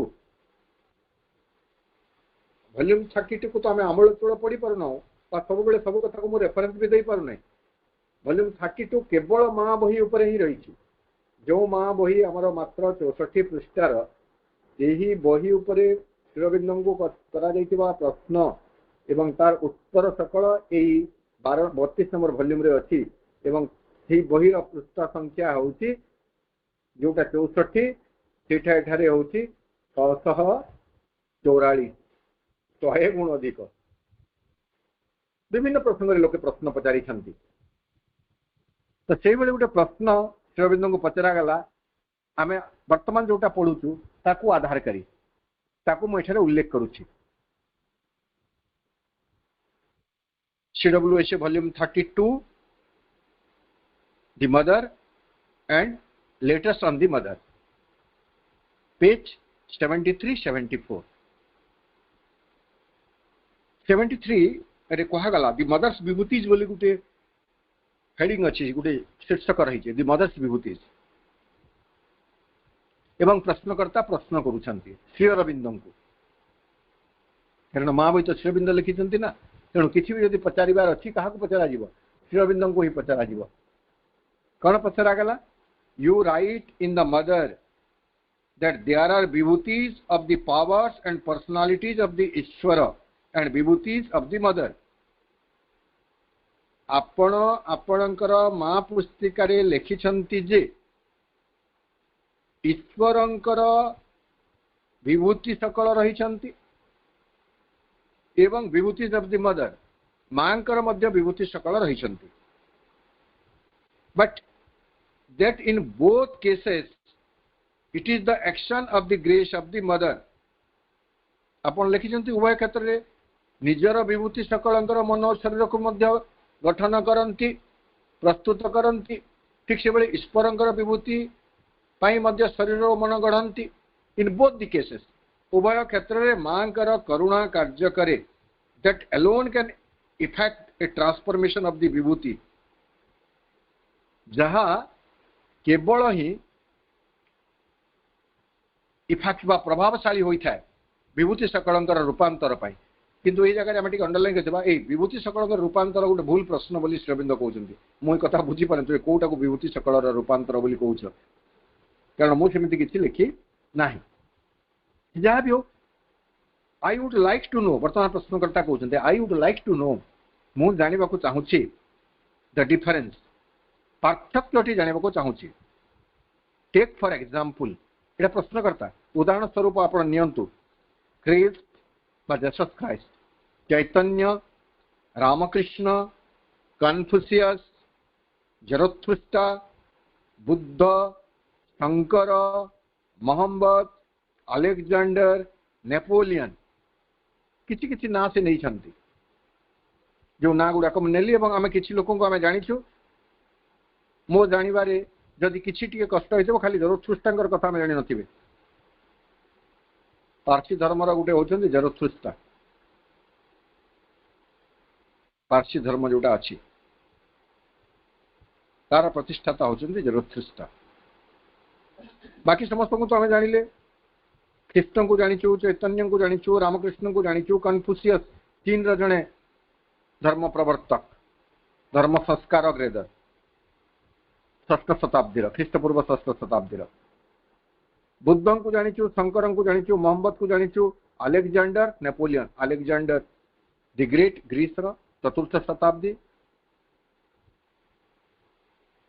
volume 32 को तो आम आमूल चूल पढ़ी पारना सब बेले सब कथा को मु रेफरेंस भी दे पारना वॉल्यूम 32 केवल माँ बही उपरे ही रही जो माँ बही आमर मात्र 64 पृष्ठार यही बही उपरे श्री अरविंद को करा जाइतिबा प्रश्न एवं तार उत्तर सकल यही 32 नंबर वॉल्यूम रे अछि एवं से बहीर पृष्ठ संख्या होउछि जोटा 64 सेठा एठारे होउछि 644 100 गुण अधिक विभिन्न प्रसंग लोके प्रश्न पचारि छंती तो से बेले गोटे प्रश्न श्री अरविंद को पचरा गला आमे वर्तमान जोटा पढुछु ताकू आधार करी ताकू मु एठारे उल्लेख करूछि CWSA volume 32 the mother and letters on the mother page 73-74 73 अरे कहा गला the mother's विभूतिज बोली गुटे हेडिंग अछि गुटे शीर्षक रही छे the mother's विभूतिज एवं प्रश्नकर्ता प्रश्न करूछंती श्री अरविंद को कारण माँ बही तो श्री अरविंद लिखिछंती ना तेणु किसी भी यदि पचारिबार अच्छी क्या पचरा श्री अरविंद को ही पचरा कौन पचरा गला you write in the mother that there are विभूतिज of the powers and personalities of the Ishwar and विभूतिज ऑफ द मदर आपण आपणकर माँ पुस्तिका रे लिखिछंती जे ईश्वरंकर विभूति सकल रहिछंती एवं विभूति ऑफ द मदर मांकर मध्य विभूति सकल रही but that in both cases it is the action of the grace of the mother आपण लिखिछंती उभय क्षेत्र रे निजर विभूति सकलंकर मन और शरीर को मध्य गठन करंती प्रस्तुत करंती ठीक से बेले ईश्वरंकर विभूति पाई मध्य शरीर और मन गढ़ंती इन बोथ द केसेस उभय क्षेत्र में माँ करुणा कार्य करे that alone can effect a transformation of the vibhuti जहाँ केवल ही इफेक्ट बा प्रभावशाली होता है विभूति सकलंकर रूपांतर पाई किंतु ये जगह आम टे अंडरलाइन कर विभूति सकलंकर रूपांतर गोटे भूल प्रश्न बोली श्री अरविंद कहते मुझे कथा बुझी पारे कौटा को विभूति सकल रूपांतर बोली कौच कारण मुझे किसी लिखी ना जहाँ भी हो I would like to know बर्तमान प्रश्नकर्ता कहते I would like to know मु जाना चाहूँगी द डिफरेन्स पार्थक्यटी जाना चाहूँगी टेक फॉर एग्जांपल ये प्रश्नकर्ता उदाहरण स्वरूप आप नियंतु क्रिस्ट बा Jesus Christ Chaitanya Ramakrishna Confucius Zarathustra Buddha Shankar Muhammad Alexander Napoleon किसी किसी ना से नहीं छंती जो ना गुड़ाक नेली आम किसी लोक आम जाचु मो जानवे जदि किसी टी कष्ट हो खाली जरथुस्ट्रा कथा आम जानी नथिबे पारसी धर्मर गोटे होचंदी जरथुस्ट्रा पारसी धर्म जोटा अच्छी तार प्रतिष्ठाता होचंदी जरथुस्ट्रा बाकी समस्त को तो आम जानिले कृष्ण को जाचु चैतन्य को जाचु रामकृष्ण को जाचु कन्फ्यूशियस चीन जड़े धर्म प्रवर्तक धर्म संस्कार ग्रेदर 6ष्ठ शताब्दी ख्रीष्टपूर्व 6ष्ठ शताब्दी बुद्ध को जानिचु शंकर को जानिचु मोहम्मद को जानिचु अलेक्जेंडर नेपोलियन अलेक्जेंडर दि ग्रेट ग्रीस चतुर्थ शताब्दी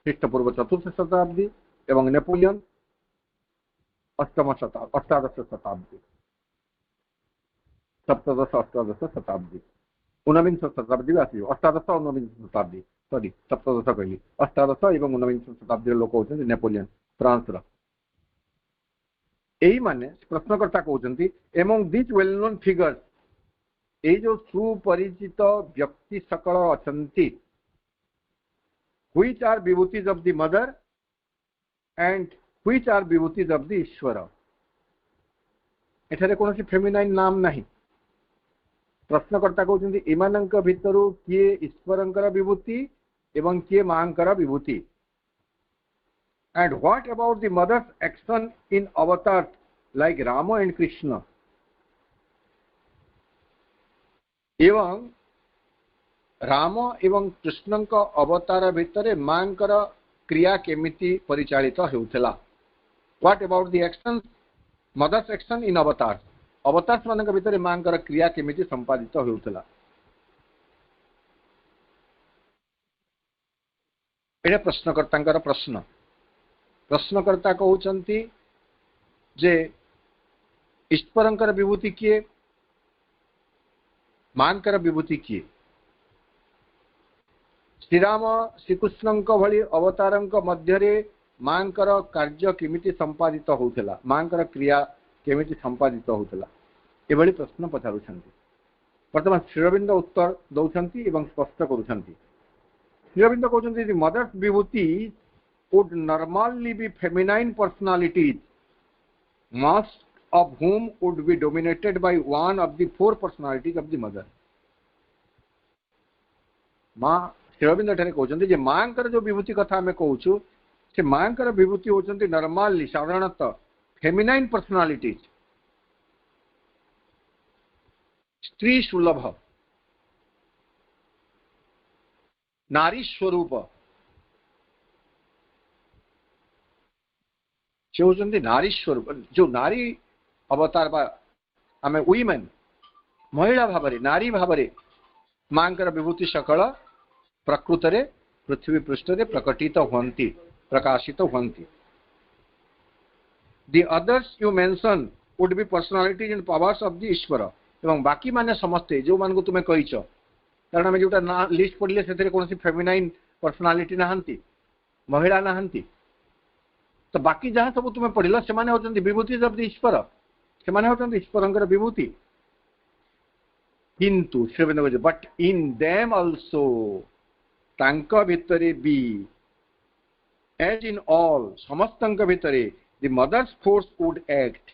ख्रीष्टपूर्व चतुर्थ शताब्दी एवं नेपोलियन अष्टादश शताब्दी सप्तदश अष्टादश शताब्दी ऊनविंश शताब्दी आस अष्टादश ऊनविंश शताब्दी सॉरी सप्तदश कहली अष्टादश एवं ऊनविंश शताब्दी लोक होती नेपोलियन फ्रांस यही माने प्रश्नकर्ता कहते among this well known figures ये जो सुपरिचित व्यक्ति सकल अछंती which are विभूतिज of the Mother and which are विभूतिज of the Ishwara एठारे कौन फेमिनाइन नाम नहीं प्रश्नकर्ता कहते एमानंक भितरु किए ईश्वरंकर विभूति एवं किए मांकर विभूति and what about the Mother's action in avatar like Ram and Krishna एवं राम एवं कृष्ण अवतार भितर मांकर क्रिया केमिति परिचालित हेउथला what about the action Mother's action in avatar avatars मान भितर मांकर क्रिया केमिति संपादित हेउथला एटा प्रश्नकर्ता प्रश्न प्रश्नकर्ता कहउचंती जे ईश्वरंकर विभूति किए मांकर विभूति किए श्रीराम श्रीकृष्ण भली अवतार मध्य मांकर कार्य केमिति संपादित होउथला मांकर क्रिया केमिति संपादित होउथला एभली प्रश्न पचारुछंती वर्तमान श्रीअरविंद उत्तर दौछंती एवं स्पष्ट करूछंती श्रीअरविंद कहउछंती Mother's vibhuti would normally be feminine personalities most of whom would be dominated by one of the four personalities of the mother मां श्रीअरविंद ठारे कहउछंती जे मांकर जो विभूति कथा हमें कहउछु से मांकर विभूति होचंती नॉर्मली साधारणतः फेमिनाइन पर्सनालिटीज स्त्री सुलभ नारी स्वरूप से होचंती नारी स्वरूप जो नारी अवतार बा आमे वुमेन महिला भावरे नारी भावरे मांकर विभूति सकल प्रकृत रे पृथ्वी पृष्ठ रे प्रकटित होंती प्रकाशित होंती The others you mention would be personalities and powers of the ईश्वर एवं बाकी माने समस्ते जो मान को तुम्हें कहिछ कारण हम जोटा लिस्ट पढ़ले सेतरे कोनसी फेमिनाइन पर्सनालिटी नाहंती महिला नाहंती तो बाकी जहाँ सब तुम्हें पढ़ल से माने होचंती विभूति ऑफ द ईश्वर से माने होचंती ईश्वरंकर विभूति किंतु Sri Aurobindo but in them also तांक भितरे बी एज इन ऑल समस्तंक भितरे the Mother's force would act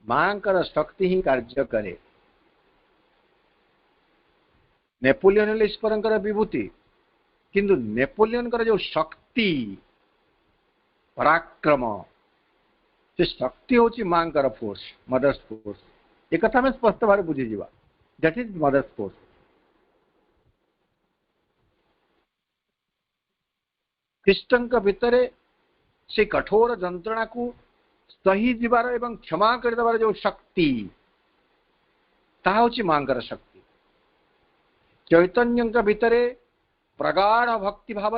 मांकर शक्ति ही कार्य करे नेपोलियन ईश्वरंकर विभूति किंतु नेपोलियन जो शक्ति पराक्रम से शक्ति होची मांकर फोर्स मदर्स फोर्स एक कथा में स्पष्ट भाव बुझी जीवा that is mother's force Krishna भितर से कठोर जंत्रणा को सही जीवार एवं क्षमा कर देवार जो शक्ति ताहा होची मांकर शक्ति चैतन्य भितर प्रगाढ़ भक्ति भाव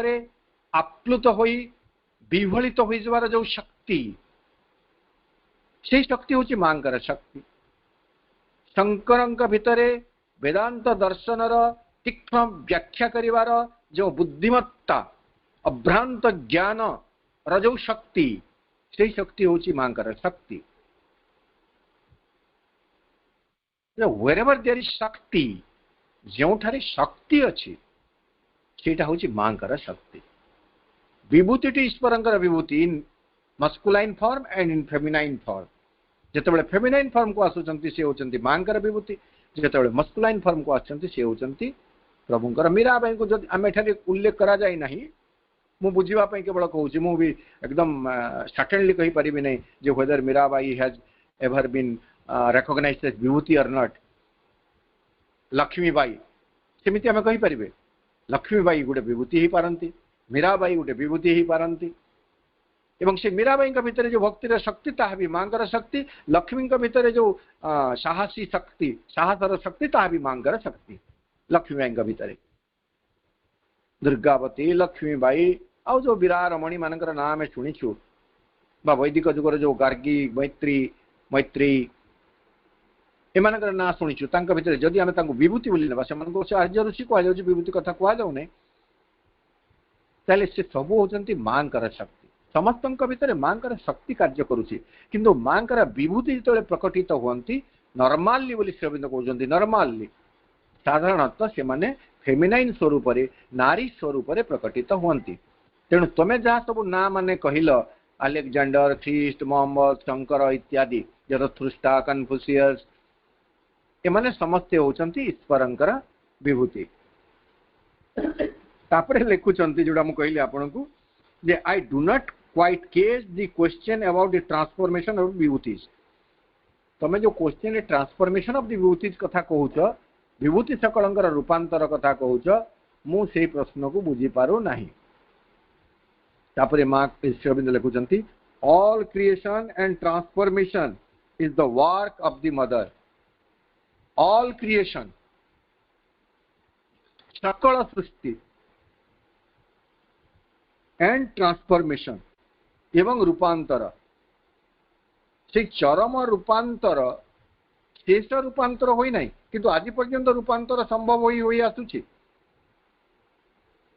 आप्लुत होई विभलित हो जावार जो शक्ति से शक्ति होची मांकर शक्ति शंकर भितर वेदांत दर्शन तीक्ष्ण व्याख्या करिवार जो बुद्धिमत्ता अभ्रांत ज्ञान जो शक्ति से शक्ति होची मांकर शक्ति wherever there is शक्ति जो ठारे शक्ति अच्छी सेटा होची मांकर शक्ति विभूति ईश्वरंकर विभूति in masculine form and in feminine form जितेबाला फेमिनाइन फॉर्म को आसुचंती से होचंती मांकर विभूति जितेबाला मस्कुलाइन फॉर्म को आसुचंती से होचंती प्रभुंकर मीराबाई को जब आम एठारे उल्लेख करा जाय नहीं मु बुझिबा पई केवल कहूची मु भी एकदम सर्टेनली कहि परिबि नै जे whether Mirabai has ever been recognised as vibhuti और नॉट लक्ष्मीबाई सेमिति आम कहि परिबे लक्ष्मीबाई गोटे विभूति ही पारंती, मीराबाई गोटे विभूति ही पारंती। एवं से मीराबाई भितर जो भक्तिर शक्ति ताहा भी मांकर शक्ति, लक्ष्मी भितर जो साहसी शक्ति, साहसर शक्ति ताहा भी मांकर शक्ति लक्ष्मीबाई भितर। दुर्गावती, लक्ष्मीबाई आउ जो वीरारमणी मानकर ना आम शुणीचु बा वैदिक जुगर जो गार्गी, मैत्री एमानकर ना शुणीचु तांका भितर जदि आमे तांको विभूति बोली नेबा सेमानको से आर्य ऋषि कहले होची विभूति कथा कहला जाउ नै, ताले से सब होचंती मांकर शक्ति। समस्तଙ୍କ ଭିତରେ ମାଙ୍କର ଶକ୍ତି କାର୍ଯ୍ୟ କରୁଛି, କିନ୍ତୁ ମାଙ୍କର ବିଭୂତି ଯେତେବେଳେ ପ୍ରକଟିତ ହୁଅନ୍ତି ନର୍ମାଲି ବୋଲି ଶ୍ରୀଅରବିନ୍ଦ କହୁଛନ୍ତି, ନର୍ମାଲି ସାଧାରଣତଃ ସେମାନେ ଫେମିନାଇନ୍ ସ୍ୱରୂପରେ, ନାରୀ ସ୍ୱରୂପରେ ପ୍ରକଟିତ ହୁଅନ୍ତି। ତେଣୁ ତମେ ଯାହା ସବୁ ନାଁ ମାନେ କହିଲ, ଆଲେକ୍ଜାଣ୍ଡର, ଖ୍ରୀଷ୍ଟ, ମହମ୍ମଦ, ଶଙ୍କର ଇତ୍ୟାଦି, ଜରଥୁଷ୍ଟ୍ରା, କନଫୁସିୟସ୍, ଏମାନେ ସମସ୍ତେ ହେଉଛନ୍ତି ଈଶ୍ୱରଙ୍କର ବିଭୂତି। ତାପରେ ଲେଖୁଛନ୍ତି ଯୋଉଟା ମୁଁ କହିଲି ଆପଣଙ୍କୁ ଯେ I do not quite catch the question about the transformation of vibhutis। तमे जो क्वेश्चन है ट्रांसफॉर्मेशन ऑफ द विभूतिज कथा कहूछ, विभूति सकलंकर रूपांतर कथा कहूछ, मु से प्रश्न को बुझी पारो नाही। तापरे मां श्रीअरविंद लिखुचंती all creation and transformation is the work of the Mother. All creation सकल सृष्टि एंड ट्रांसफॉर्मेशन एवं रूपांतर, से चरम रूपांतर शेष रूपांतर होई नाही, किंतु आज पर्यंत रूपांतर संभव होई आसुछि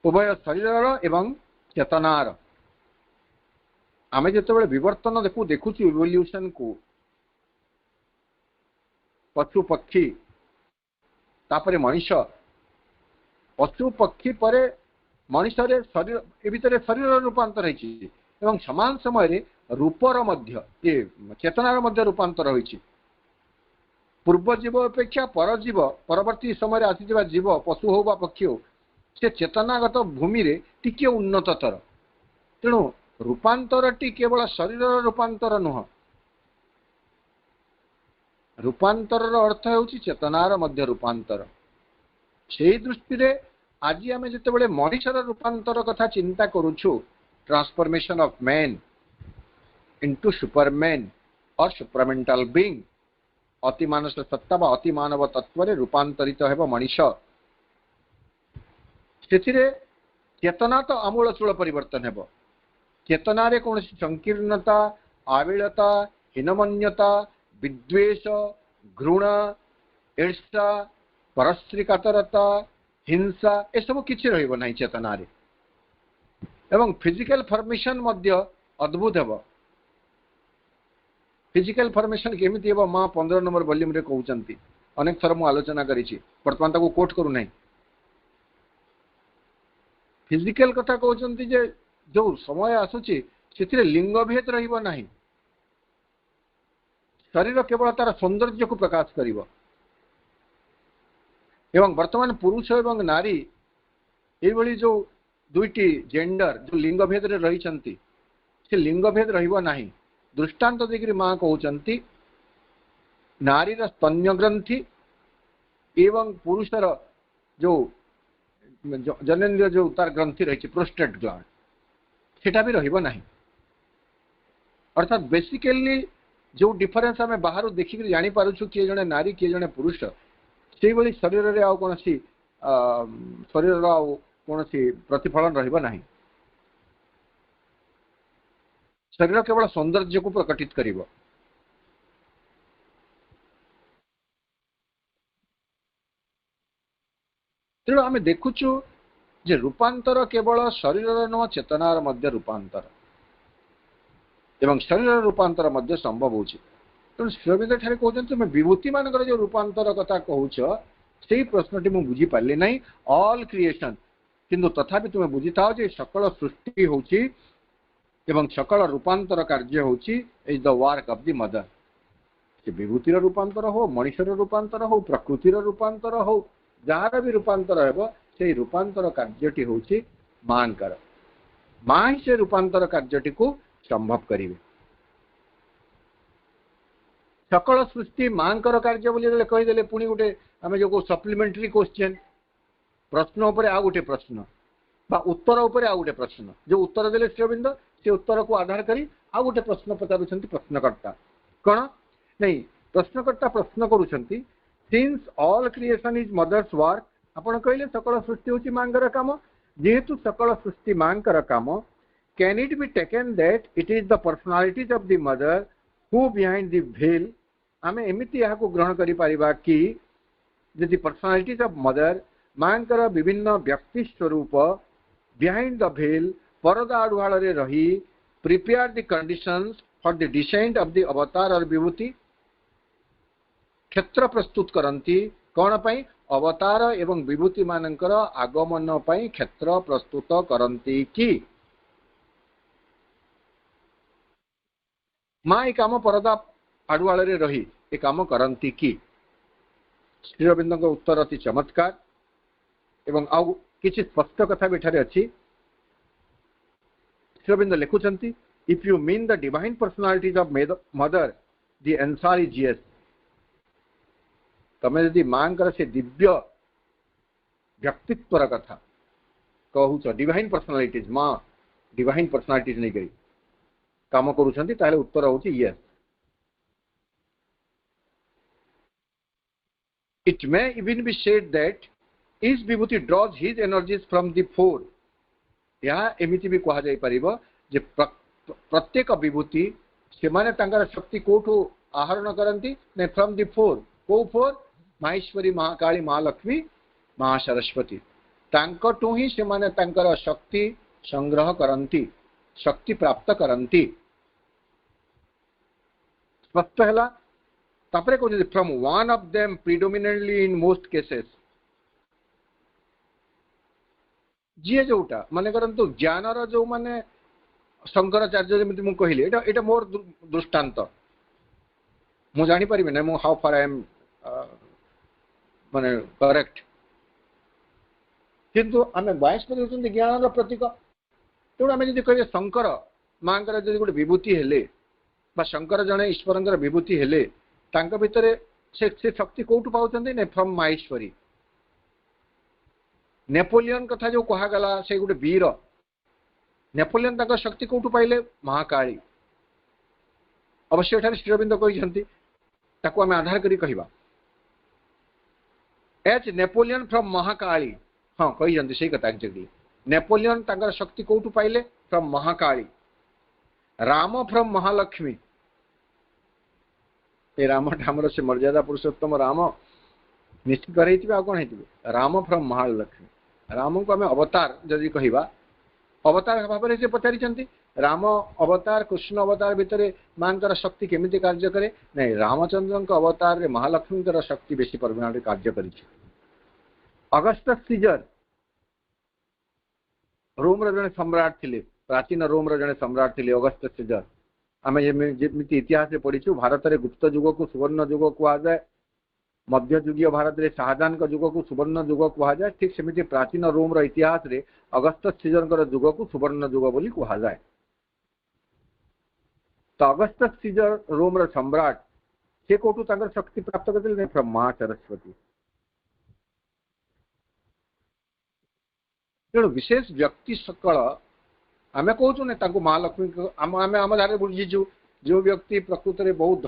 उभय शरीर एवं चेतनार। आमे जेतेबेले विवर्तन देखुछु इवोल्यूशन को, पशु पक्षी तापरे मनुष्य, पशु पक्षी परे मनुष्य शरीर ए भितर शरीर रूपांतर होइछि एवं समान समय रूपर मध्य ये चेतनार मध्य रूपांतर होइछि। पूर्व जीव अपेक्षा पर जीव परवर्ती समय आसीजिबा जीव पशु हो बा पक्षी हो, से चेतनागत भूमि रे टिके उन्नततर। तेणु रूपांतरटी केवल शरीर रूपांतर नुह, रूपांतर अर्थ होउछि चेतनार मध्य रूपांतर। से दृष्टि रे आज आम जिते मनुष्यर रूपांतर कथा चिंता करुछु, transformation of man into superman और सुपरमेंटल बीइंग, अति मानस सत्ता बा अति मानव तत्व रे रूपांतरित हेब मनुष्य। सेथिरे चेतना तो आमूलचूल परिवर्तन हेब। चेतना रे कौन संकीर्णता, आविलता, हीनमन्यता, विद्वेष, घृण, ईर्ष्या, परस्त्रीकातरता, हिंसा ए सब किछि रहइबो नाही चेतना रे। एवं फिजिकल फॉर्मेशन मध्य अद्भुत हेब। फिजिकल फॉर्मेशन केमिति हेब मां 15 नंबर वॉल्यूम रे कहउचंती, अनेक थर मु आलोचना करिछि, वर्तमान ताको कोट करू नाही। फिजिकल कथा कहउचंती जे जो समय आसुछि सेथिरे लिंग भेद रहिबो नाही, शरीर केवल तार सौंदर्य को प्रकाश करिबो। एवं वर्तमान पुरुष एवं नारी एभली जो दुईटी जेंडर जो लिंग भेद रे रहिचंती, से लिंग भेद रहिबो नाही। दृष्टांत देकरी मां कहउचंती नारीर स्तन्य ग्रंथि एवं पुरुषर जो जनेन्द्रिय जो तार ग्रंथि रही प्रोस्टेट ग्लैंड सेटा भी रहिबो नाही। अर्थात बेसिकली जो डिफरेंस आम बाहर देखिक जानी पारुछु किए जने नारी किए जने पुरुष, से भली शरीर रे आ कोनसी शरीर आ कोनसी प्रतिफलन रहिबो नाही। शरीर केवल सौंदर्य को प्रकटित करिबो। तेणु आम देखुचु जे रूपांतर केवल शरीर नुह चेतनार मध्य रूपांतर एवं शरीर रूपांतर मध्य संभव होछि। तेणु श्रीअरविंद ठारे कहउछन तुम विभूति मानकर जो रूपांतर कथा कहउछ सेही प्रश्नटी मु बुझी पारली नाही। ऑल क्रिएशन किंतु तथापि तुम बुझी थाओ जे सकल सृष्टि होछि एवं सकल रूपांतर कार्य होछि is the work of the Mother. से विभूतिर रूपांतर हो, मनुष्यर रूपांतर हो, प्रकृतिर रूपांतर हो, जार भी रूपांतर हेब से रूपांतर कार्यटी होछि मांकर। मां ही से रूपांतर कार्यटी को संभव करिवे। सकल सृष्टि मांकर कार्य बोली कहीदेले पुणी गोटे आम जो सप्लीमेंटरी क्वेश्चन प्रश्न उपरे आ गोटे प्रश्न बा उत्तर उपरे आ गोटे प्रश्न जो उत्तर देले श्री अरविंद से उत्तर को आधार करी आ गोटे प्रश्न पचारुछंती प्रश्नकर्ता कौन नहीं प्रश्नकर्ता प्रश्न करूछंती since all creation is Mother's work आपण कहले सकल सृष्टि होची मांगर काम जेहेतु सकल सृष्टि मांकर काम can it be taken that it is the personalities of the mother who behind the भेल आमे एमिति यहा को ग्रहण करि परिबा कि यदि पर्सनालिटीज ऑफ मदर मांकर विभिन्न व्यक्ति स्वरूप बिहाइंड द भेल परदा आड़ुआल रे रही prepare the conditions for the descent of the अवतार और विभूति क्षेत्र प्रस्तुत करंती कौन पाई अवतार एवं विभूति मानकर आगमन पाई क्षेत्र प्रस्तुत करंती कि माँ काम परदा आड़ुआल रे रही ए काम करंती कि श्री अरविंद उत्तर अति चमत्कार एवं आउ किछि स्पष्ट कथा बेठारे अछि श्री अरविंद लिखुचंती if you mean the divine personalities of Mother the answer is yes तमे यदि मांकर से दिव्य व्यक्तित्वर कथा कहूच डिवाइन पर्सनालिटीज माँ डिवाइन पर्सनालिटीज नहीं करी काम करूछंती ताले उत्तर होची yes it may even be said that each vibhuti draws his energies from the four या एमिति भी कहा जाई परिबो जे प्रत्येक विभूति से माने तांकर शक्ति कोठो आहरण करंती ने फ्रॉम द फोर को फोर माहेश्वरी महाकाली महालक्ष्मी महासरस्वती तांकटू ही से माने तांकर शक्ति संग्रह करंती शक्ति प्राप्त करंती स्पष्ट हैला तापरे को from one of them predominantly in most cases जी जोटा माने करंतु ज्ञानर जो माने शंकराचार्य जमिति मु कहिले एटा मोर दृष्टांत मु जानि परिबे नै मु हाउ फार आई एम माने करेक्ट किंतु आमे बायस पर होचंदी ज्ञानर प्रतीक तेणु आमे जदि कहिबे शंकर मांकर जदि गोटे विभूति हेले बा शंकर जने ईश्वरंकर विभूति हेले तांका भितरे से शक्ति कोठु पाउचंदी ने फ्रॉम माहेश्वरी नेपोलियन कथा जो कहा गला से गोटे वीर नेपोलियन तांका शक्ति कोठु पाइले महाकाली अवश्य एठारे श्री अरविंद कहिसंती ताको आमे आधार करी कहिबा एच नेपोलियन फ्रॉम महाकाली हां कहिसंती सेही कथा एक्चुअली नेपोलियन तांका शक्ति कोठु पाइले फ्रॉम महाकाली राम फ्रॉम महालक्ष्मी ए राम ठामर से मर्यादा पुरुषोत्तम राम निश्चित कर कौन राम फ्रॉम महालक्ष्मी राम को आम अवतार जदि कहवा अवतार भाव से पचारि राम अवतार कृष्ण अवतार भितर मां शक्ति केमिति कार्य करे नहीं रामचंद्र अवतार रे महालक्ष्मी शक्ति बेसी परिमाण कार्य कर अगस्टस सीजर रोम जड़े सम्राट थे प्राचीन रोम जड़े सम्राट थे अगस्टस सीजर आम जमी इतिहास पढ़ीचु भारत में गुप्त युग को सुवर्ण युग कहुए मध्ययुगीय भारत में शाहजहां का युग को सुवर्ण युग कहुए ठीक सेमती प्राचीन रोम इतिहास रे अगस्टस सीजर युग को सुवर्ण युग बोली कहुए तो अगस्टस सीजर रोम सम्राट से कोठू शक्ति प्राप्त करते फ्रॉम मां सरस्वती तेणु विशेष व्यक्ति सकल आम कहूँ महालक्ष्मी आम आम धारे बुझीचु जो व्यक्ति प्रकृत में बहुत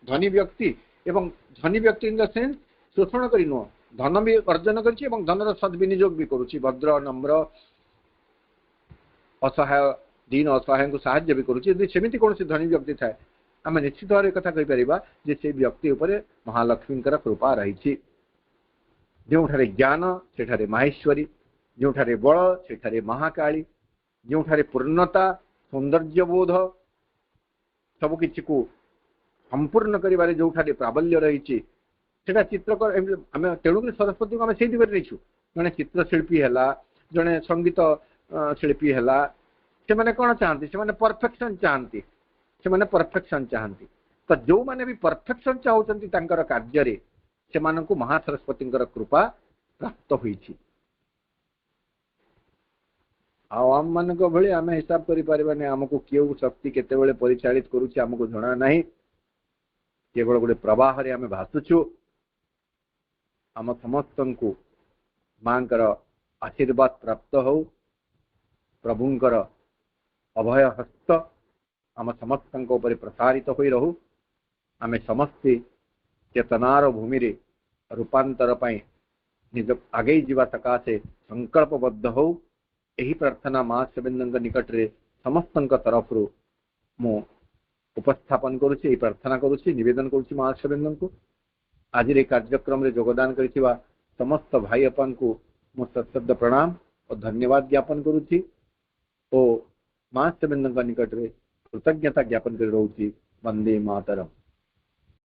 धनी व्यक्ति एवं धनी व्यक्ति इन द सेन्स शोषण कर नुह धन भी अर्जन कर धनर सद्विनियोग भी करुच्ची भद्र नम्र असहाय दीन असहाय को साहाय्य भी करुच्ची सेमती कौन धनी व्यक्ति थाए आम निश्चित भाव कथा कहीपर से व्यक्ति उपर महालक्ष्मी कृपा रही जो ज्ञान से माहेश्वरी जो बल से महाकाली जो पूर्णता सौंदर्यबोध सबकि को संपूर्ण कर जो प्राबल्य रही चित्रकर आम तेणुक सरस्वती को आम से दिगरे नहीं जड़े चित्रशिल्पी है जड़े संगीत शिल्पी है से कौन चाहती से परफेक्शन चाहती से परफेक्शन चाहती तो जो मैंने भी परफेक्शन चाहते कार्य से महासरस्वती कृपा प्राप्त होती आम मान भाई आम हिसाब कर आमको क्यों शक्ति केते परिचालित करुच्ची आमको जना ना केवल गोटे प्रवाह आम भासुचु आम समस्त को मांकर आशीर्वाद प्राप्त हो प्रभुंकर अभय हस्त आम समस्त प्रसारित हो रहू आम समस्ते चेतनार भूमि रे रूपांतर निज आगे जीवा सकाशे संकल्पबद्ध हो यही प्रार्थना माँ सेवेन्द्र निकट रे समस्त तरफ मु उपस्थापन करुच्ची प्रार्थना करुच्ची निवेदन करुच्ची माँ सेवेन्द्र को आज कार्यक्रम रे योगदान करिथिबा समस्त भाई अपन को मु सशब्द प्रणाम और धन्यवाद ज्ञापन करुच्ची ओ माँ सेवेन्द्र निकट रे कृतज्ञता ज्ञापन कर रोची वंदे मातरम।